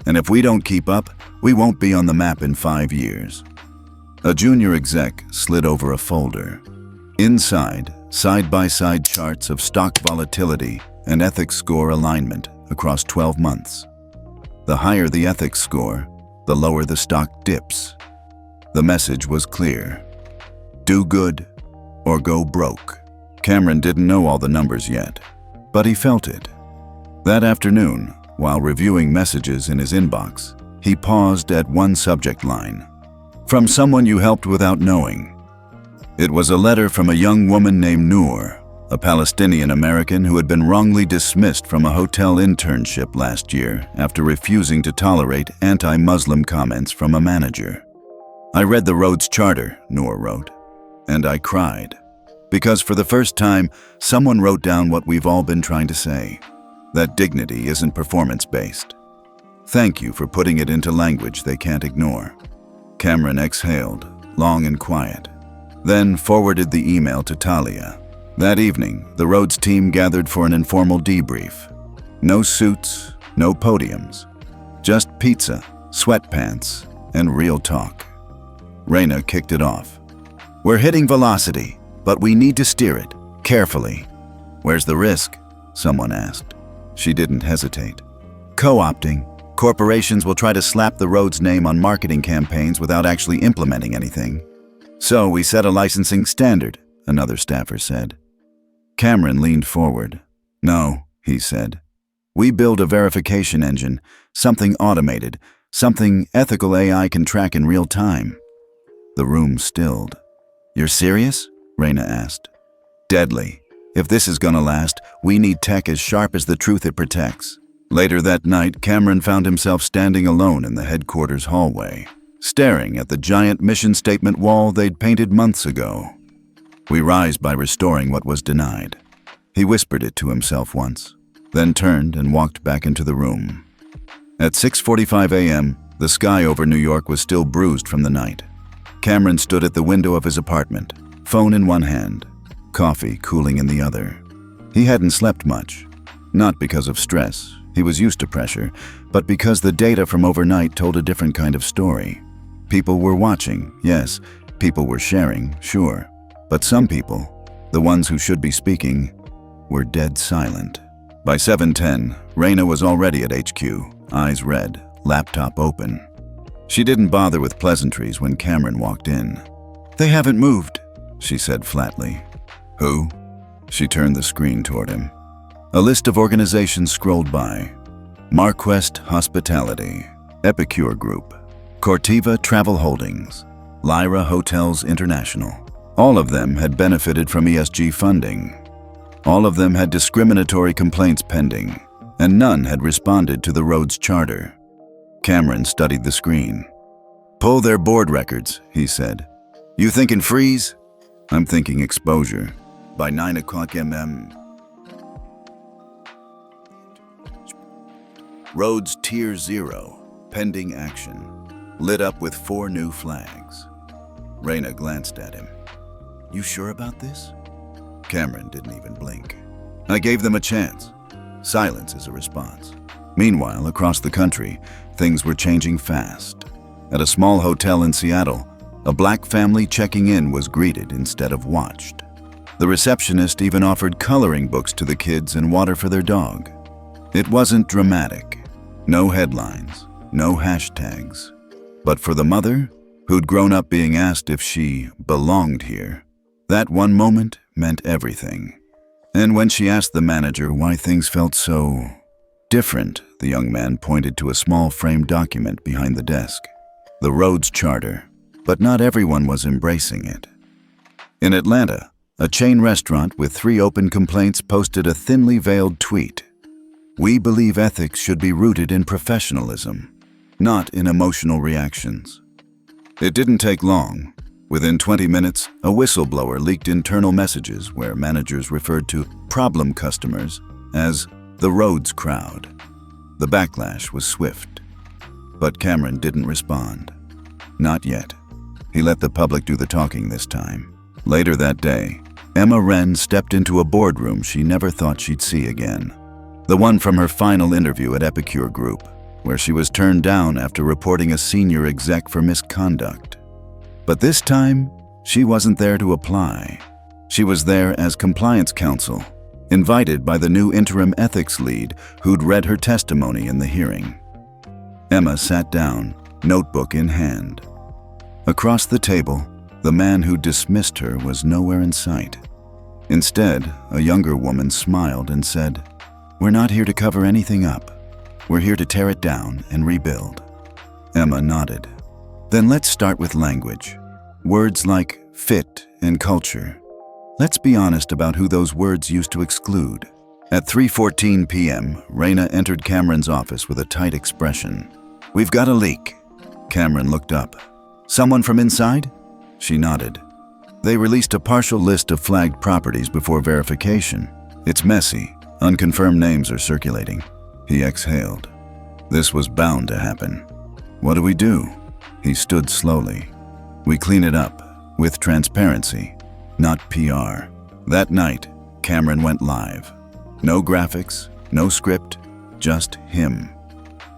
And if we don't keep up, we won't be on the map in 5 years." A junior exec slid over a folder. Inside, side-by-side charts of stock volatility and ethics score alignment across 12 months. The higher the ethics score, the lower the stock dips. The message was clear. Do good or go broke. Cameron didn't know all the numbers yet, but he felt it. That afternoon, while reviewing messages in his inbox, he paused at one subject line. "From someone you helped without knowing." It was a letter from a young woman named Noor, a Palestinian-American who had been wrongly dismissed from a hotel internship last year after refusing to tolerate anti-Muslim comments from a manager. "I read the Rhodes Charter," Noor wrote, "and I cried. Because for the first time, someone wrote down what we've all been trying to say, that dignity isn't performance-based. Thank you for putting it into language they can't ignore." Cameron exhaled, long and quiet, then forwarded the email to Talia. That evening, the Rhodes team gathered for an informal debrief. No suits, no podiums, just pizza, sweatpants, and real talk. Raina kicked it off. "We're hitting velocity, but we need to steer it, carefully." "Where's the risk?" someone asked. She didn't hesitate. "Co-opting. Corporations will try to slap the Rhodes name on marketing campaigns without actually implementing anything. So we set a licensing standard," another staffer said. Cameron leaned forward. "No," he said. "We build a verification engine, something automated, something ethical AI can track in real time." The room stilled. "You're serious?" Raina asked. "Deadly. If this is gonna last, we need tech as sharp as the truth it protects." Later that night, Cameron found himself standing alone in the headquarters hallway, staring at the giant mission statement wall they'd painted months ago. "We rise by restoring what was denied." He whispered it to himself once, then turned and walked back into the room. At 6:45 a.m., the sky over New York was still bruised from the night. Cameron stood at the window of his apartment, phone in one hand, coffee cooling in the other. He hadn't slept much, not because of stress. He was used to pressure, but because the data from overnight told a different kind of story. People were watching, yes. People were sharing, sure. But some people, the ones who should be speaking, were dead silent. By 7:10, Raina was already at HQ, eyes red, laptop open. She didn't bother with pleasantries when Cameron walked in. "They haven't moved," she said flatly. "Who?" She turned the screen toward him. A list of organizations scrolled by. Marquest Hospitality, Epicure Group, Cortiva Travel Holdings, Lyra Hotels International. All of them had benefited from ESG funding. All of them had discriminatory complaints pending, and none had responded to the Rhodes Charter. Cameron studied the screen. "Pull their board records," he said. "You thinking freeze?" "I'm thinking exposure. By 9 o'clock m.m. Rhodes Tier 0, pending action, lit up with 4 new flags. Raina glanced at him. "You sure about this?" Cameron didn't even blink. "I gave them a chance." Silence is a response. Meanwhile, across the country, things were changing fast. At a small hotel in Seattle, a black family checking in was greeted instead of watched. The receptionist even offered coloring books to the kids and water for their dog. It wasn't dramatic. No headlines, no hashtags. But for the mother, who'd grown up being asked if she belonged here, that one moment meant everything. And when she asked the manager why things felt so different, the young man pointed to a small framed document behind the desk. The Rhodes Charter. But not everyone was embracing it. In Atlanta, a chain restaurant with 3 open complaints posted a thinly veiled tweet. "We believe ethics should be rooted in professionalism, not in emotional reactions." It didn't take long. Within 20 minutes, a whistleblower leaked internal messages where managers referred to problem customers as the Rhodes crowd. The backlash was swift. But Cameron didn't respond. Not yet. He let the public do the talking this time. Later that day, Emma Wren stepped into a boardroom she never thought she'd see again. The one from her final interview at Epicure Group, where she was turned down after reporting a senior exec for misconduct. But this time, she wasn't there to apply. She was there as compliance counsel, invited by the new interim ethics lead who'd read her testimony in the hearing. Emma sat down, notebook in hand. Across the table, the man who dismissed her was nowhere in sight. Instead, a younger woman smiled and said, "We're not here to cover anything up. We're here to tear it down and rebuild." Emma nodded. "Then let's start with language. Words like fit and culture. Let's be honest about who those words used to exclude." At 3:14 p.m., Raina entered Cameron's office with a tight expression. "We've got a leak." Cameron looked up. "Someone from inside?" She nodded. "They released a partial list of flagged properties before verification. It's messy. Unconfirmed names are circulating." He exhaled. This was bound to happen. "What do we do?" He stood slowly. "We clean it up, with transparency, not PR." That night, Cameron went live. No graphics, no script, just him.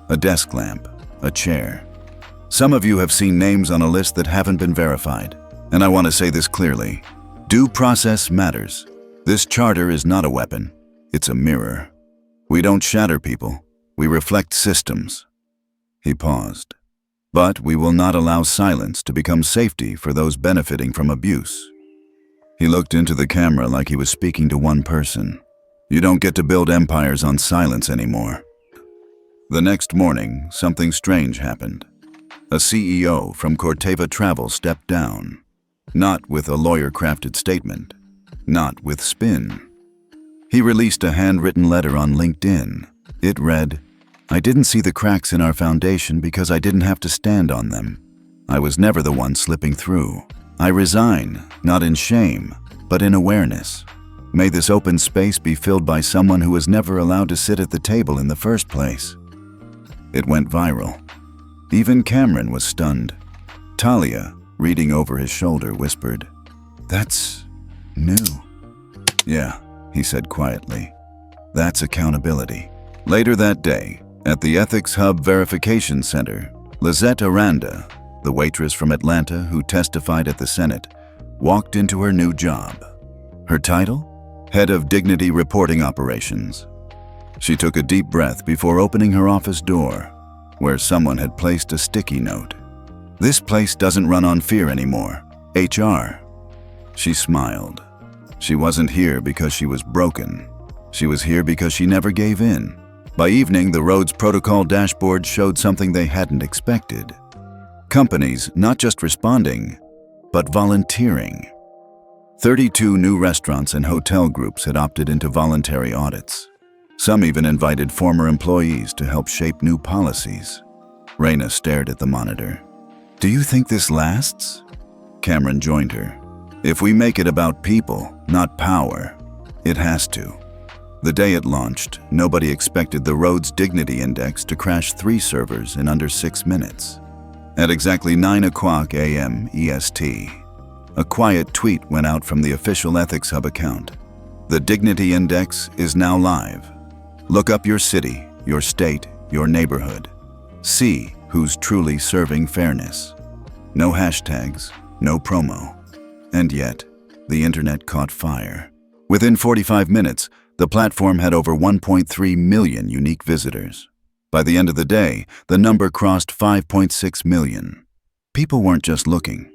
A desk lamp, a chair. Some of you have seen names on a list that haven't been verified, and I want to say this clearly. Due process matters. This charter is not a weapon. It's a mirror. We don't shatter people. We reflect systems. He paused. But we will not allow silence to become safety for those benefiting from abuse. He looked into the camera like he was speaking to one person. You don't get to build empires on silence anymore. The next morning, something strange happened. A CEO from Cortiva Travel stepped down. Not with a lawyer-crafted statement. Not with spin. He released a handwritten letter on LinkedIn. It read, "I didn't see the cracks in our foundation because I didn't have to stand on them. I was never the one slipping through. I resign, not in shame, but in awareness. May this open space be filled by someone who was never allowed to sit at the table in the first place." It went viral. Even Cameron was stunned. Talia, reading over his shoulder, whispered, "That's new." "Yeah," he said quietly. "That's accountability." Later that day, at the Ethics Hub Verification Center, Lizette Aranda, the waitress from Atlanta who testified at the Senate, walked into her new job. Her title? Head of Dignity Reporting Operations. She took a deep breath before opening her office door, where someone had placed a sticky note. "This place doesn't run on fear anymore. HR." She smiled. She wasn't here because she was broken. She was here because she never gave in. By evening, the Rhodes protocol dashboard showed something they hadn't expected. Companies not just responding, but volunteering. 32 new restaurants and hotel groups had opted into voluntary audits. Some even invited former employees to help shape new policies. Raina stared at the monitor. "Do you think this lasts?" Cameron joined her. "If we make it about people, not power, it has to." The day it launched, nobody expected the Rhodes Dignity Index to crash 3 servers in under 6 minutes. At exactly 9 o'clock a.m. EST, a quiet tweet went out from the official Ethics Hub account. "The Dignity Index is now live. Look up your city, your state, your neighborhood. See who's truly serving fairness." No hashtags, no promo. And yet, the internet caught fire. Within 45 minutes, the platform had over 1.3 million unique visitors. By the end of the day, the number crossed 5.6 million. People weren't just looking.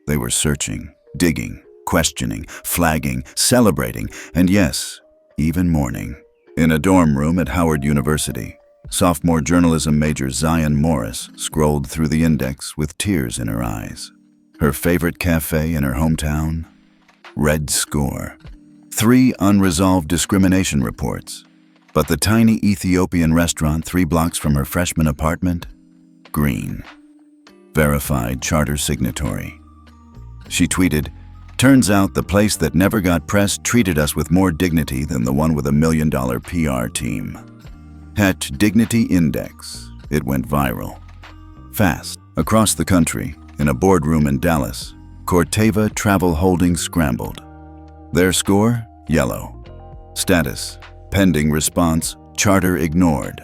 They were searching, digging, questioning, flagging, celebrating, and yes, even mourning. In a dorm room at Howard University, sophomore journalism major Zion Morris scrolled through the index with tears in her eyes. Her favorite cafe in her hometown? Red score. 3 unresolved discrimination reports. But the tiny Ethiopian restaurant 3 blocks from her freshman apartment? Green. Verified charter signatory. She tweeted, "Turns out the place that never got press treated us with more dignity than the one with $1 million PR team." #Dignity Index. It went viral. Fast. Across the country, in a boardroom in Dallas, Corteva Travel Holdings scrambled. Their score? Yellow. Status: pending response, charter ignored.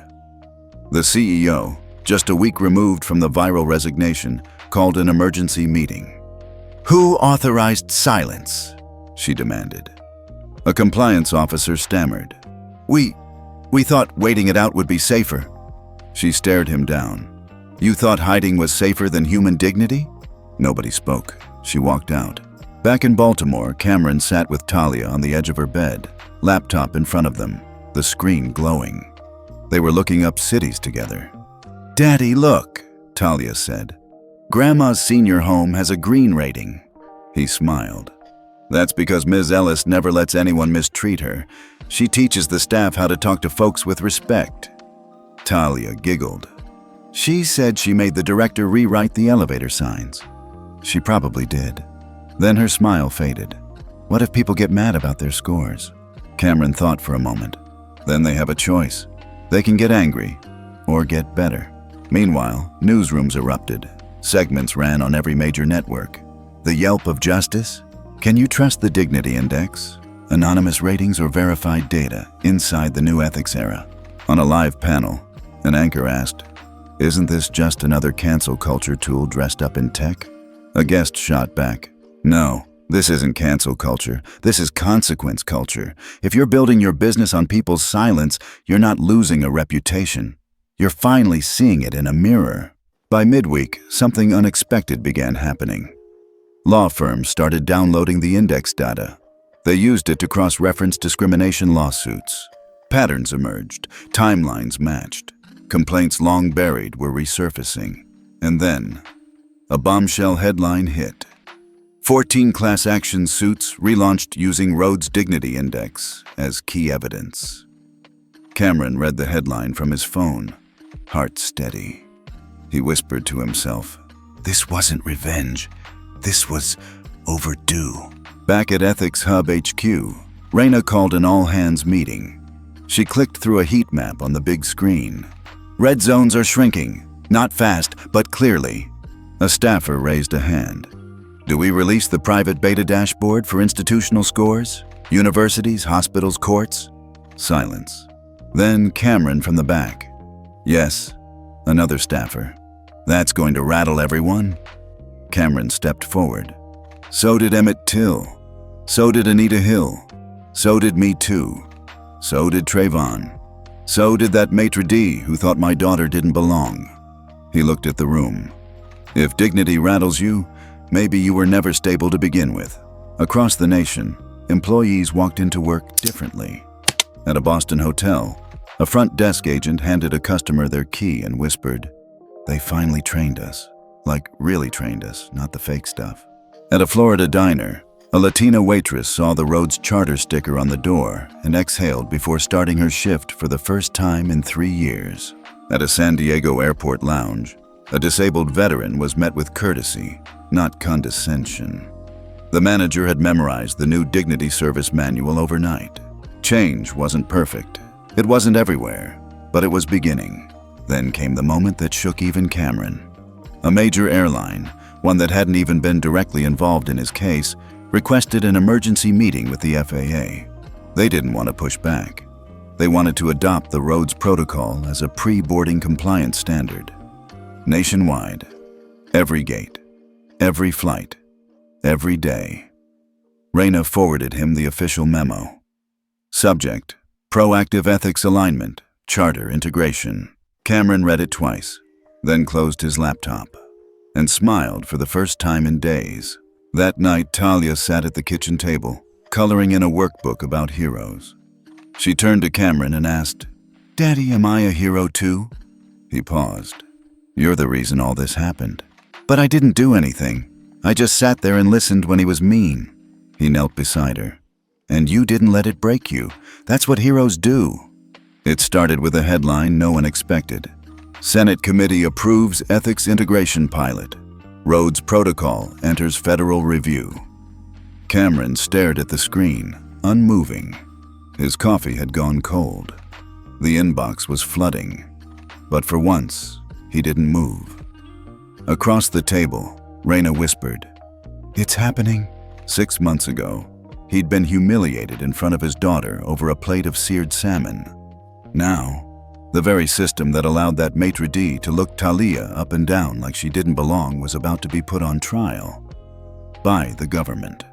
The CEO, just a week removed from the viral resignation, called an emergency meeting. "Who authorized silence?" she demanded. A compliance officer stammered. We thought waiting it out would be safer." She stared him down. "You thought hiding was safer than human dignity?" Nobody spoke. She walked out. Back in Baltimore, Cameron sat with Talia on the edge of her bed, laptop in front of them, the screen glowing. They were looking up cities together. "Daddy, look," Talia said. "Grandma's senior home has a green rating." He smiled. "That's because Ms. Ellis never lets anyone mistreat her. She teaches the staff how to talk to folks with respect." Talia giggled. "She said she made the director rewrite the elevator signs." She probably did. Then her smile faded. What if people get mad about their scores? Cameron thought for a moment. Then they have a choice. They can get angry or get better. Meanwhile, newsrooms erupted. Segments ran on every major network. The Yelp of justice? Can you trust the Dignity Index? Anonymous ratings or verified data inside the new ethics era? On a live panel, an anchor asked, "Isn't this just another cancel culture tool dressed up in tech?" A guest shot back, "No, this isn't cancel culture. This is consequence culture. If you're building your business on people's silence, you're not losing a reputation. You're finally seeing it in a mirror." By midweek, something unexpected began happening. Law firms started downloading the index data. They used it to cross-reference discrimination lawsuits. Patterns emerged, timelines matched. Complaints long buried were resurfacing. And then, a bombshell headline hit. 14 class action suits relaunched using Rhodes Dignity Index as key evidence. Cameron read the headline from his phone, heart steady. He whispered to himself, "This wasn't revenge. This was overdue." Back at Ethics Hub HQ, Raina called an all-hands meeting. She clicked through a heat map on the big screen. "Red zones are shrinking. Not fast, but clearly." A staffer raised a hand. "Do we release the private beta dashboard for institutional scores? Universities, hospitals, courts?" Silence. Then Cameron from the back. "Yes." Another staffer. "That's going to rattle everyone." Cameron stepped forward. "So did Emmett Till. So did Anita Hill. So did Me Too. So did Trayvon." So did that maitre d' who thought my daughter didn't belong. He looked at the room. If dignity rattles you, maybe you were never stable to begin with. Across the nation, employees walked into work differently. At a Boston hotel, a front desk agent handed a customer their key and whispered, "They finally trained us." Like, really trained us, not the fake stuff. At a Florida diner, a Latina waitress saw the Rhodes charter sticker on the door and exhaled before starting her shift for the first time in 3 years. At a San Diego airport lounge, a disabled veteran was met with courtesy, not condescension. The manager had memorized the new Dignity Service manual overnight. Change wasn't perfect. It wasn't everywhere, but it was beginning. Then came the moment that shook even Cameron. A major airline, one that hadn't even been directly involved in his case, requested an emergency meeting with the FAA. They didn't want to push back. They wanted to adopt the Rhodes Protocol as a pre-boarding compliance standard. Nationwide, every gate, every flight, every day. Raina forwarded him the official memo. Subject: Proactive Ethics Alignment, Charter Integration. Cameron read it twice, then closed his laptop, and smiled for the first time in days. That night, Talia sat at the kitchen table, coloring in a workbook about heroes. She turned to Cameron and asked, "Daddy, am I a hero too?" He paused. "You're the reason all this happened." "But I didn't do anything. I just sat there and listened when he was mean." He knelt beside her. "And you didn't let it break you. That's what heroes do." It started with a headline no one expected. Senate Committee Approves Ethics Integration Pilot. Rhodes Protocol Enters Federal Review. Cameron stared at the screen, unmoving. His coffee had gone cold. The inbox was flooding. But for once, he didn't move. Across the table, Raina whispered, "It's happening." 6 months ago, he'd been humiliated in front of his daughter over a plate of seared salmon. Now, the very system that allowed that maitre d' to look Talia up and down like she didn't belong was about to be put on trial by the government.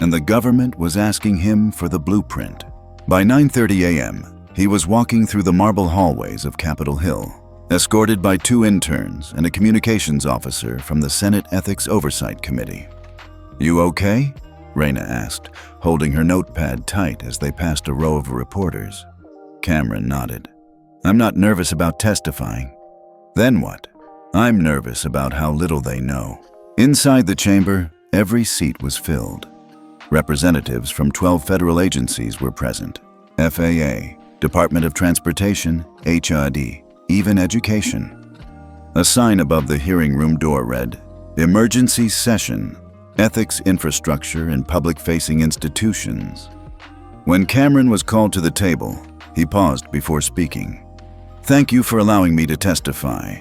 And the government was asking him for the blueprint. By 9:30 a.m., he was walking through the marble hallways of Capitol Hill, escorted by 2 interns and a communications officer from the Senate Ethics Oversight Committee. "You okay?" Raina asked, holding her notepad tight as they passed a row of reporters. Cameron nodded. "I'm not nervous about testifying." "Then what?" "I'm nervous about how little they know." Inside the chamber, every seat was filled. Representatives from 12 federal agencies were present. FAA, Department of Transportation, HUD, even Education. A sign above the hearing room door read, "Emergency Session, Ethics Infrastructure in Public-Facing Institutions." When Cameron was called to the table, he paused before speaking. "Thank you for allowing me to testify.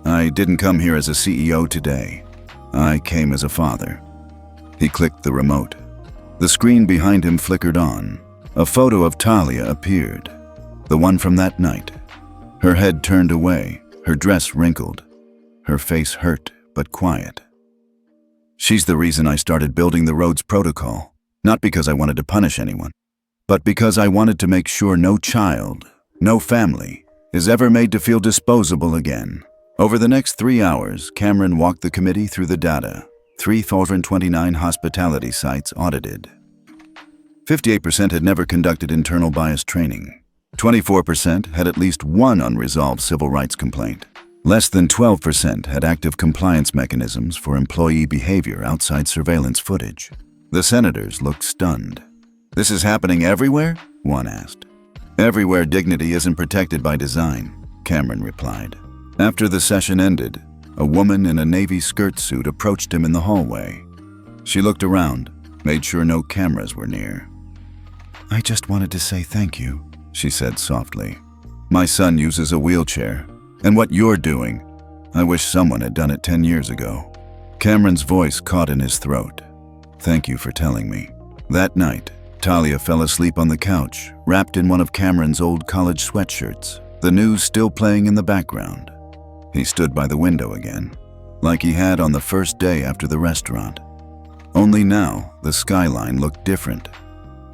I didn't come here as a CEO today. I came as a father." He clicked the remote. The screen behind him flickered on. A photo of Talia appeared, the one from that night. Her head turned away, her dress wrinkled, her face hurt but quiet. "She's the reason I started building the Rhodes Protocol, not because I wanted to punish anyone, but because I wanted to make sure no child, no family, is ever made to feel disposable again." Over the next 3 hours, Cameron walked the committee through the data. 329 hospitality sites audited. 58% had never conducted internal bias training. 24% had at least one unresolved civil rights complaint. Less than 12% had active compliance mechanisms for employee behavior outside surveillance footage. The senators looked stunned. "This is happening everywhere?" one asked. "Everywhere dignity isn't protected by design," Cameron replied. After the session ended, a woman in a navy skirt suit approached him in the hallway. She looked around, made sure no cameras were near. "I just wanted to say thank you," she said softly. "My son uses a wheelchair, and what you're doing, I wish someone had done it 10 years ago." Cameron's voice caught in his throat. "Thank you for telling me." That night, Talia fell asleep on the couch, wrapped in one of Cameron's old college sweatshirts, the news still playing in the background. He stood by the window again, like he had on the first day after the restaurant. Only now, the skyline looked different.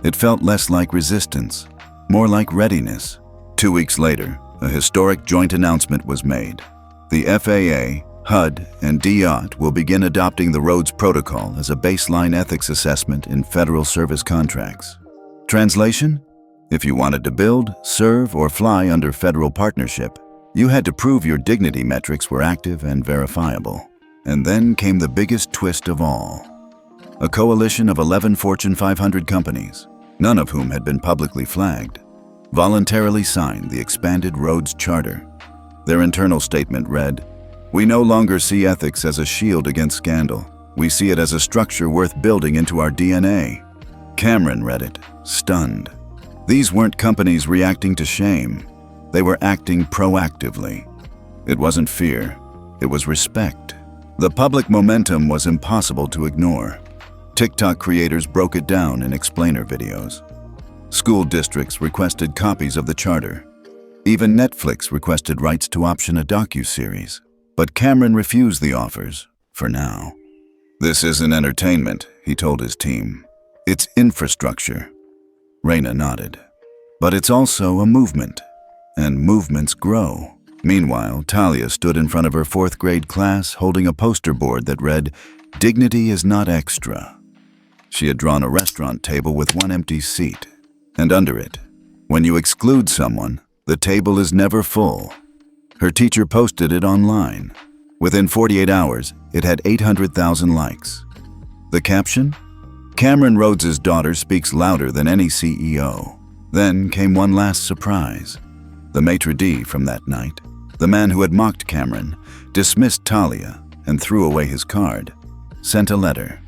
It felt less like resistance, more like readiness. 2 weeks later, a historic joint announcement was made. The FAA, HUD, and DOT will begin adopting the Rhodes Protocol as a baseline ethics assessment in federal service contracts. Translation? If you wanted to build, serve, or fly under federal partnership, you had to prove your dignity metrics were active and verifiable. And then came the biggest twist of all. A coalition of 11 Fortune 500 companies, none of whom had been publicly flagged, voluntarily signed the expanded Rhodes Charter. Their internal statement read, "We no longer see ethics as a shield against scandal. We see it as a structure worth building into our DNA." Cameron read it, stunned. These weren't companies reacting to shame. They were acting proactively. It wasn't fear, it was respect. The public momentum was impossible to ignore. TikTok creators broke it down in explainer videos. School districts requested copies of the charter. Even Netflix requested rights to option a docuseries. But Cameron refused the offers, for now. "This isn't entertainment," he told his team. "It's infrastructure." Raina nodded. "But it's also a movement, and movements grow." Meanwhile, Talia stood in front of her 4th grade class holding a poster board that read, "Dignity is not extra." She had drawn a restaurant table with one empty seat, and under it, "When you exclude someone, the table is never full." Her teacher posted it online. Within 48 hours, it had 800,000 likes. The caption? "Cameron Rhodes' daughter speaks louder than any CEO." Then came one last surprise. The maitre d' from that night, the man who had mocked Cameron, dismissed Talia and threw away his card, sent a letter.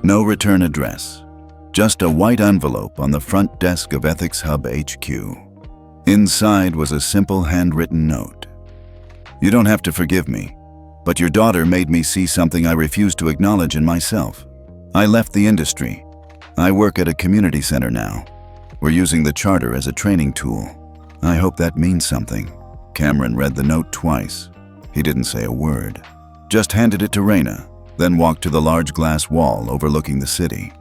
No return address, just a white envelope on the front desk of Ethics Hub HQ. Inside was a simple handwritten note. "You don't have to forgive me, but your daughter made me see something I refuse to acknowledge in myself. I left the industry. I work at a community center now. We're using the charter as a training tool. I hope that means something." Cameron read the note twice. He didn't say a word, just handed it to Raina, then walked to the large glass wall overlooking the city.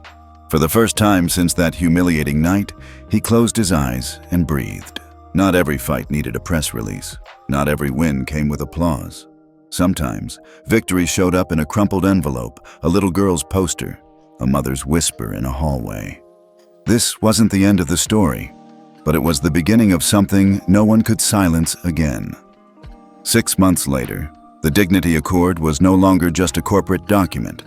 For the first time since that humiliating night, he closed his eyes and breathed. Not every fight needed a press release. Not every win came with applause. Sometimes, victory showed up in a crumpled envelope, a little girl's poster, a mother's whisper in a hallway. This wasn't the end of the story, but it was the beginning of something no one could silence again. 6 months later, the Dignity Accord was no longer just a corporate document.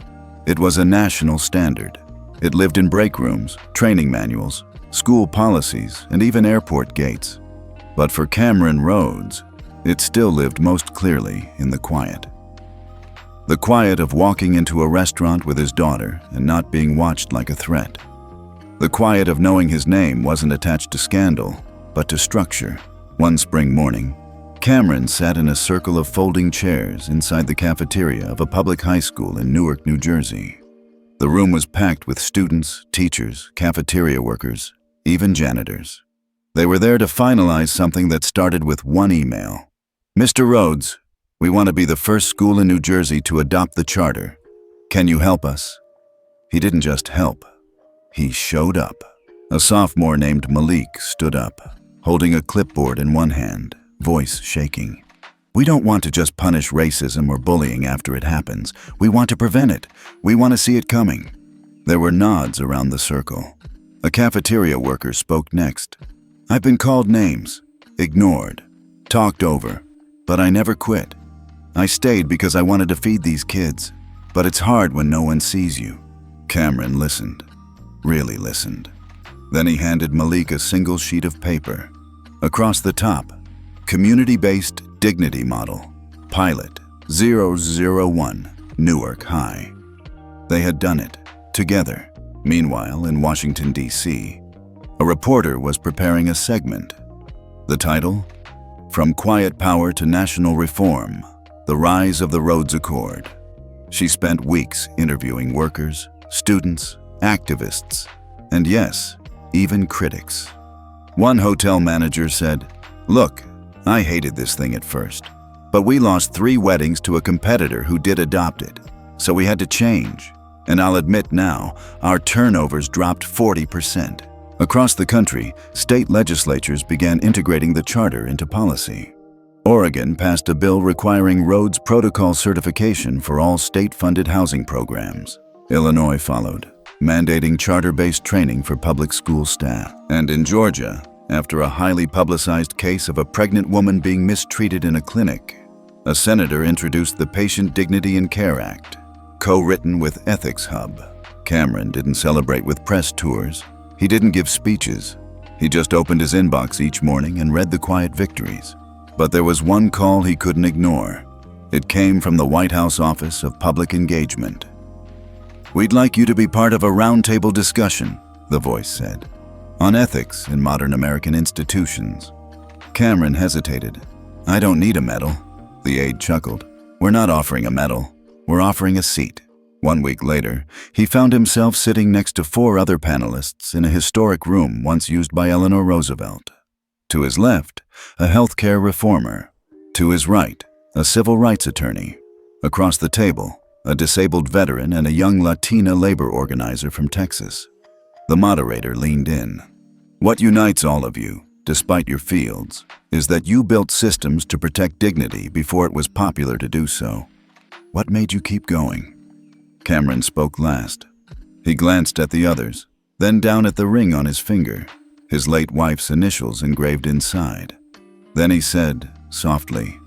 It was a national standard. It lived in break rooms, training manuals, school policies, and even airport gates. But for Cameron Rhodes, it still lived most clearly in the quiet. The quiet of walking into a restaurant with his daughter and not being watched like a threat. The quiet of knowing his name wasn't attached to scandal, but to structure. One spring morning, Cameron sat in a circle of folding chairs inside the cafeteria of a public high school in Newark, New Jersey. The room was packed with students, teachers, cafeteria workers, even janitors. They were there to finalize something that started with one email. "Mr. Rhodes, we want to be the first school in New Jersey to adopt the charter. Can you help us?" He didn't just help. He showed up. A sophomore named Malik stood up, holding a clipboard in one hand, voice shaking. "We don't want to just punish racism or bullying after it happens. We want to prevent it. We want to see it coming." There were nods around the circle. A cafeteria worker spoke next. "I've been called names, ignored, talked over, but I never quit. I stayed because I wanted to feed these kids, but it's hard when no one sees you." Cameron listened. Really listened. Then he handed Malik a single sheet of paper. Across the top, community-based dignity model, pilot 001, Newark High. They had done it, together. Meanwhile, in Washington, D.C., a reporter was preparing a segment. The title? "From Quiet Power to National Reform, The Rise of the Rhodes Accord." She spent weeks interviewing workers, students, activists, and yes, even critics. One hotel manager said, "Look, I hated this thing at first, but we lost 3 weddings to a competitor who did adopt it, so we had to change. And I'll admit now, our turnovers dropped 40%. Across the country, state legislatures began integrating the charter into policy. Oregon passed a bill requiring Rhodes Protocol certification for all state-funded housing programs. Illinois followed, mandating charter-based training for public school staff. And in Georgia, after a highly publicized case of a pregnant woman being mistreated in a clinic, a senator introduced the Patient Dignity and Care Act, co-written with Ethics Hub. Cameron didn't celebrate with press tours. He didn't give speeches. He just opened his inbox each morning and read the quiet victories. But there was one call he couldn't ignore. It came from the White House Office of Public Engagement. "We'd like you to be part of a roundtable discussion," the voice said, "on ethics in modern American institutions." Cameron hesitated. "I don't need a medal," the aide chuckled. "We're not offering a medal. We're offering a seat." 1 week later, he found himself sitting next to 4 other panelists in a historic room once used by Eleanor Roosevelt. To his left, a healthcare reformer. To his right, a civil rights attorney. Across the table, a disabled veteran and a young Latina labor organizer from Texas. The moderator leaned in. "What unites all of you, despite your fields, is that you built systems to protect dignity before it was popular to do so. What made you keep going?" Cameron spoke last. He glanced at the others, then down at the ring on his finger, his late wife's initials engraved inside. Then he said, softly,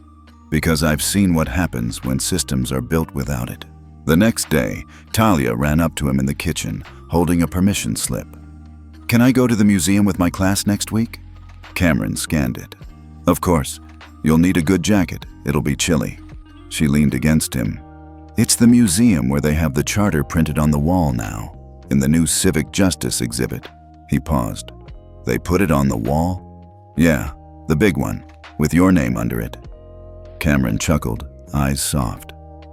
"Because I've seen what happens when systems are built without it." The next day, Talia ran up to him in the kitchen, holding a permission slip. "Can I go to the museum with my class next week?" Cameron scanned it. "Of course. You'll need a good jacket. It'll be chilly." She leaned against him. "It's the museum where they have the charter printed on the wall now, in the new Civic Justice exhibit." He paused. "They put it on the wall?" "Yeah, the big one, with your name under it." Cameron chuckled, eyes soft.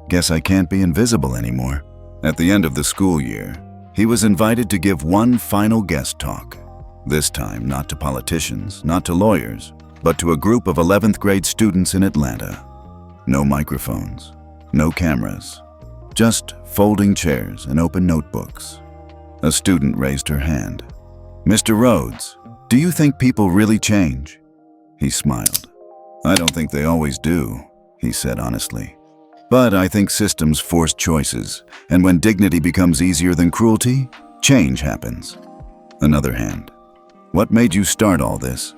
"Guess I can't be invisible anymore." At the end of the school year, he was invited to give one final guest talk. This time, not to politicians, not to lawyers, but to a group of 11th grade students in Atlanta. No microphones, no cameras, just folding chairs and open notebooks. A student raised her hand. "Mr. Rhodes, do you think people really change?" He smiled. "I don't think they always do," he said honestly. "But I think systems force choices, and when dignity becomes easier than cruelty, change happens." Another hand. "What made you start all this?"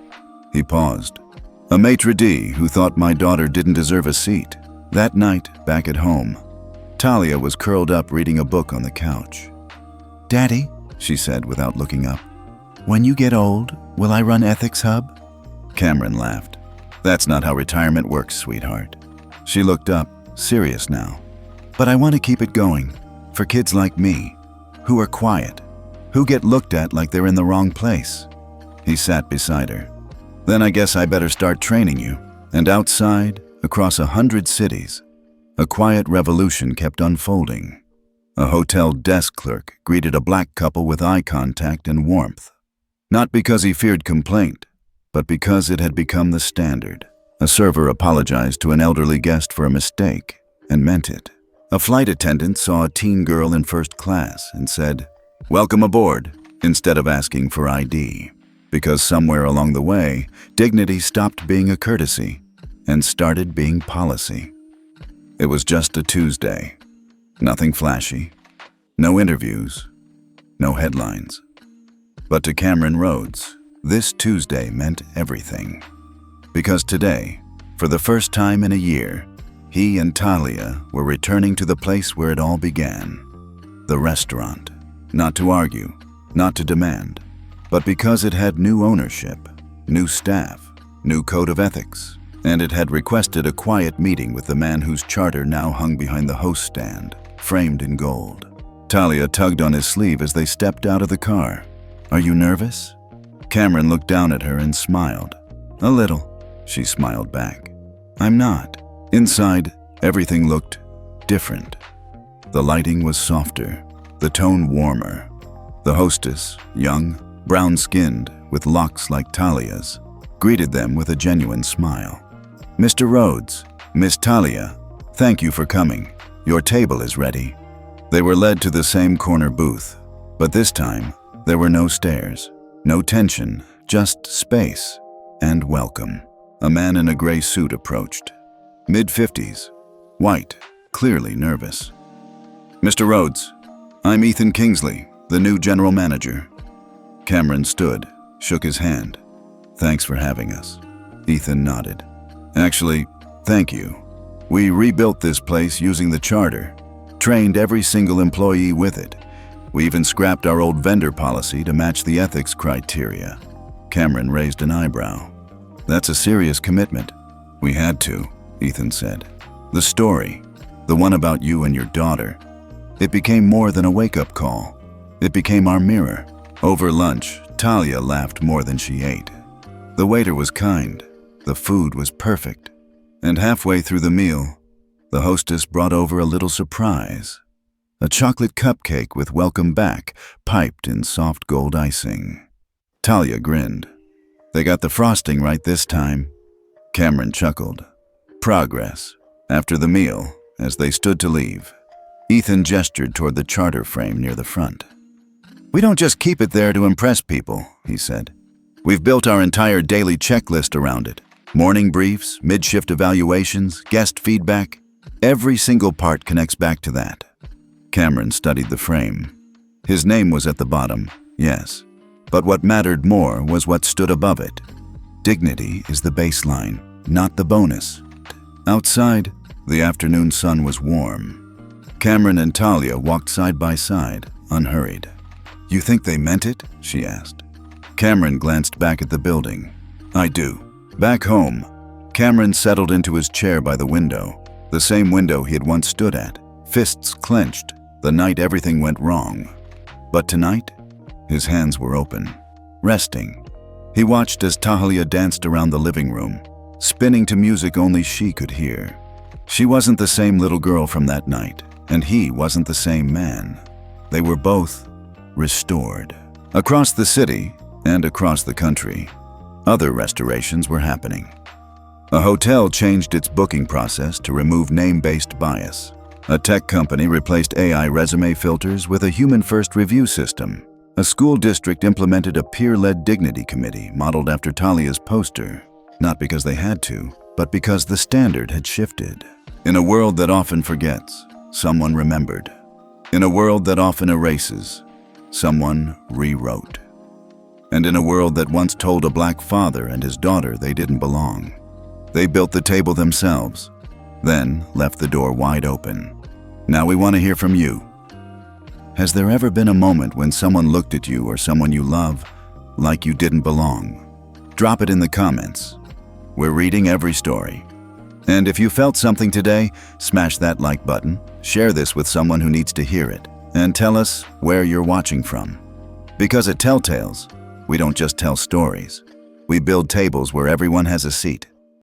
He paused. "A maitre d' who thought my daughter didn't deserve a seat." That night, back at home, Talia was curled up reading a book on the couch. "Daddy," she said without looking up, "when you get old, will I run Ethics Hub?" Cameron laughed. "That's not how retirement works, sweetheart." She looked up, serious now. "But I want to keep it going, for kids like me, who are quiet, who get looked at like they're in the wrong place." He sat beside her. "Then I guess I better start training you." And outside, across 100 cities, a quiet revolution kept unfolding. A hotel desk clerk greeted a black couple with eye contact and warmth. Not because he feared complaint, but because it had become the standard. A server apologized to an elderly guest for a mistake and meant it. A flight attendant saw a teen girl in first class and said, "Welcome aboard," instead of asking for ID. Because somewhere along the way, dignity stopped being a courtesy and started being policy. It was just a Tuesday. Nothing flashy. No interviews. No headlines. But to Cameron Rhodes, this Tuesday meant everything. Because today, for the first time in a year, he and Talia were returning to the place where it all began. The restaurant. Not to argue, not to demand, but because it had new ownership, new staff, new code of ethics, and it had requested a quiet meeting with the man whose charter now hung behind the host stand, framed in gold. Talia tugged on his sleeve as they stepped out of the car. "Are you nervous?" Cameron looked down at her and smiled. "A little," she smiled back. "I'm not." Inside, everything looked different. The lighting was softer, the tone warmer. The hostess, young, brown-skinned, with locks like Talia's, greeted them with a genuine smile. "Mr. Rhodes, Miss Talia, thank you for coming. Your table is ready." They were led to the same corner booth, but this time, there were no stairs. No tension, just space and welcome. A man in a gray suit approached. Mid-50s, white, clearly nervous. "Mr. Rhodes, I'm Ethan Kingsley, the new general manager." Cameron stood, shook his hand. "Thanks for having us." Ethan nodded. "Actually, thank you. We rebuilt this place using the charter, trained every single employee with it. We even scrapped our old vendor policy to match the ethics criteria." Cameron raised an eyebrow. "That's a serious commitment." "We had to," Ethan said. "The story, the one about you and your daughter, it became more than a wake-up call. It became our mirror." Over lunch, Talia laughed more than she ate. The waiter was kind. The food was perfect. And halfway through the meal, the hostess brought over a little surprise. A chocolate cupcake with "welcome back" piped in soft gold icing. Talia grinned. "They got the frosting right this time." Cameron chuckled. Progress. After the meal, as they stood to leave, Ethan gestured toward the charter frame near the front. "We don't just keep it there to impress people," he said. "We've built our entire daily checklist around it. Morning briefs, mid-shift evaluations, guest feedback. Every single part connects back to that." Cameron studied the frame. His name was at the bottom, yes. But what mattered more was what stood above it. Dignity is the baseline, not the bonus. Outside, the afternoon sun was warm. Cameron and Talia walked side by side, unhurried. "You think they meant it?" she asked. Cameron glanced back at the building. "I do." Back home, Cameron settled into his chair by the window, the same window he had once stood at, fists clenched, the night everything went wrong. But tonight, his hands were open, resting. He watched as Talia danced around the living room, spinning to music only she could hear. She wasn't the same little girl from that night, and he wasn't the same man. They were both restored. Across the city and across the country, other restorations were happening. A hotel changed its booking process to remove name-based bias. A tech company replaced AI resume filters with a human-first review system. A school district implemented a peer-led dignity committee modeled after Talia's poster, not because they had to, but because the standard had shifted. In a world that often forgets, someone remembered. In a world that often erases, someone rewrote. And in a world that once told a black father and his daughter they didn't belong, they built the table themselves, then left the door wide open. Now we want to hear from you. Has there ever been a moment when someone looked at you or someone you love like you didn't belong? Drop it in the comments. We're reading every story. And if you felt something today, smash that like button, share this with someone who needs to hear it, and tell us where you're watching from. Because at Telltales, we don't just tell stories. We build tables where everyone has a seat.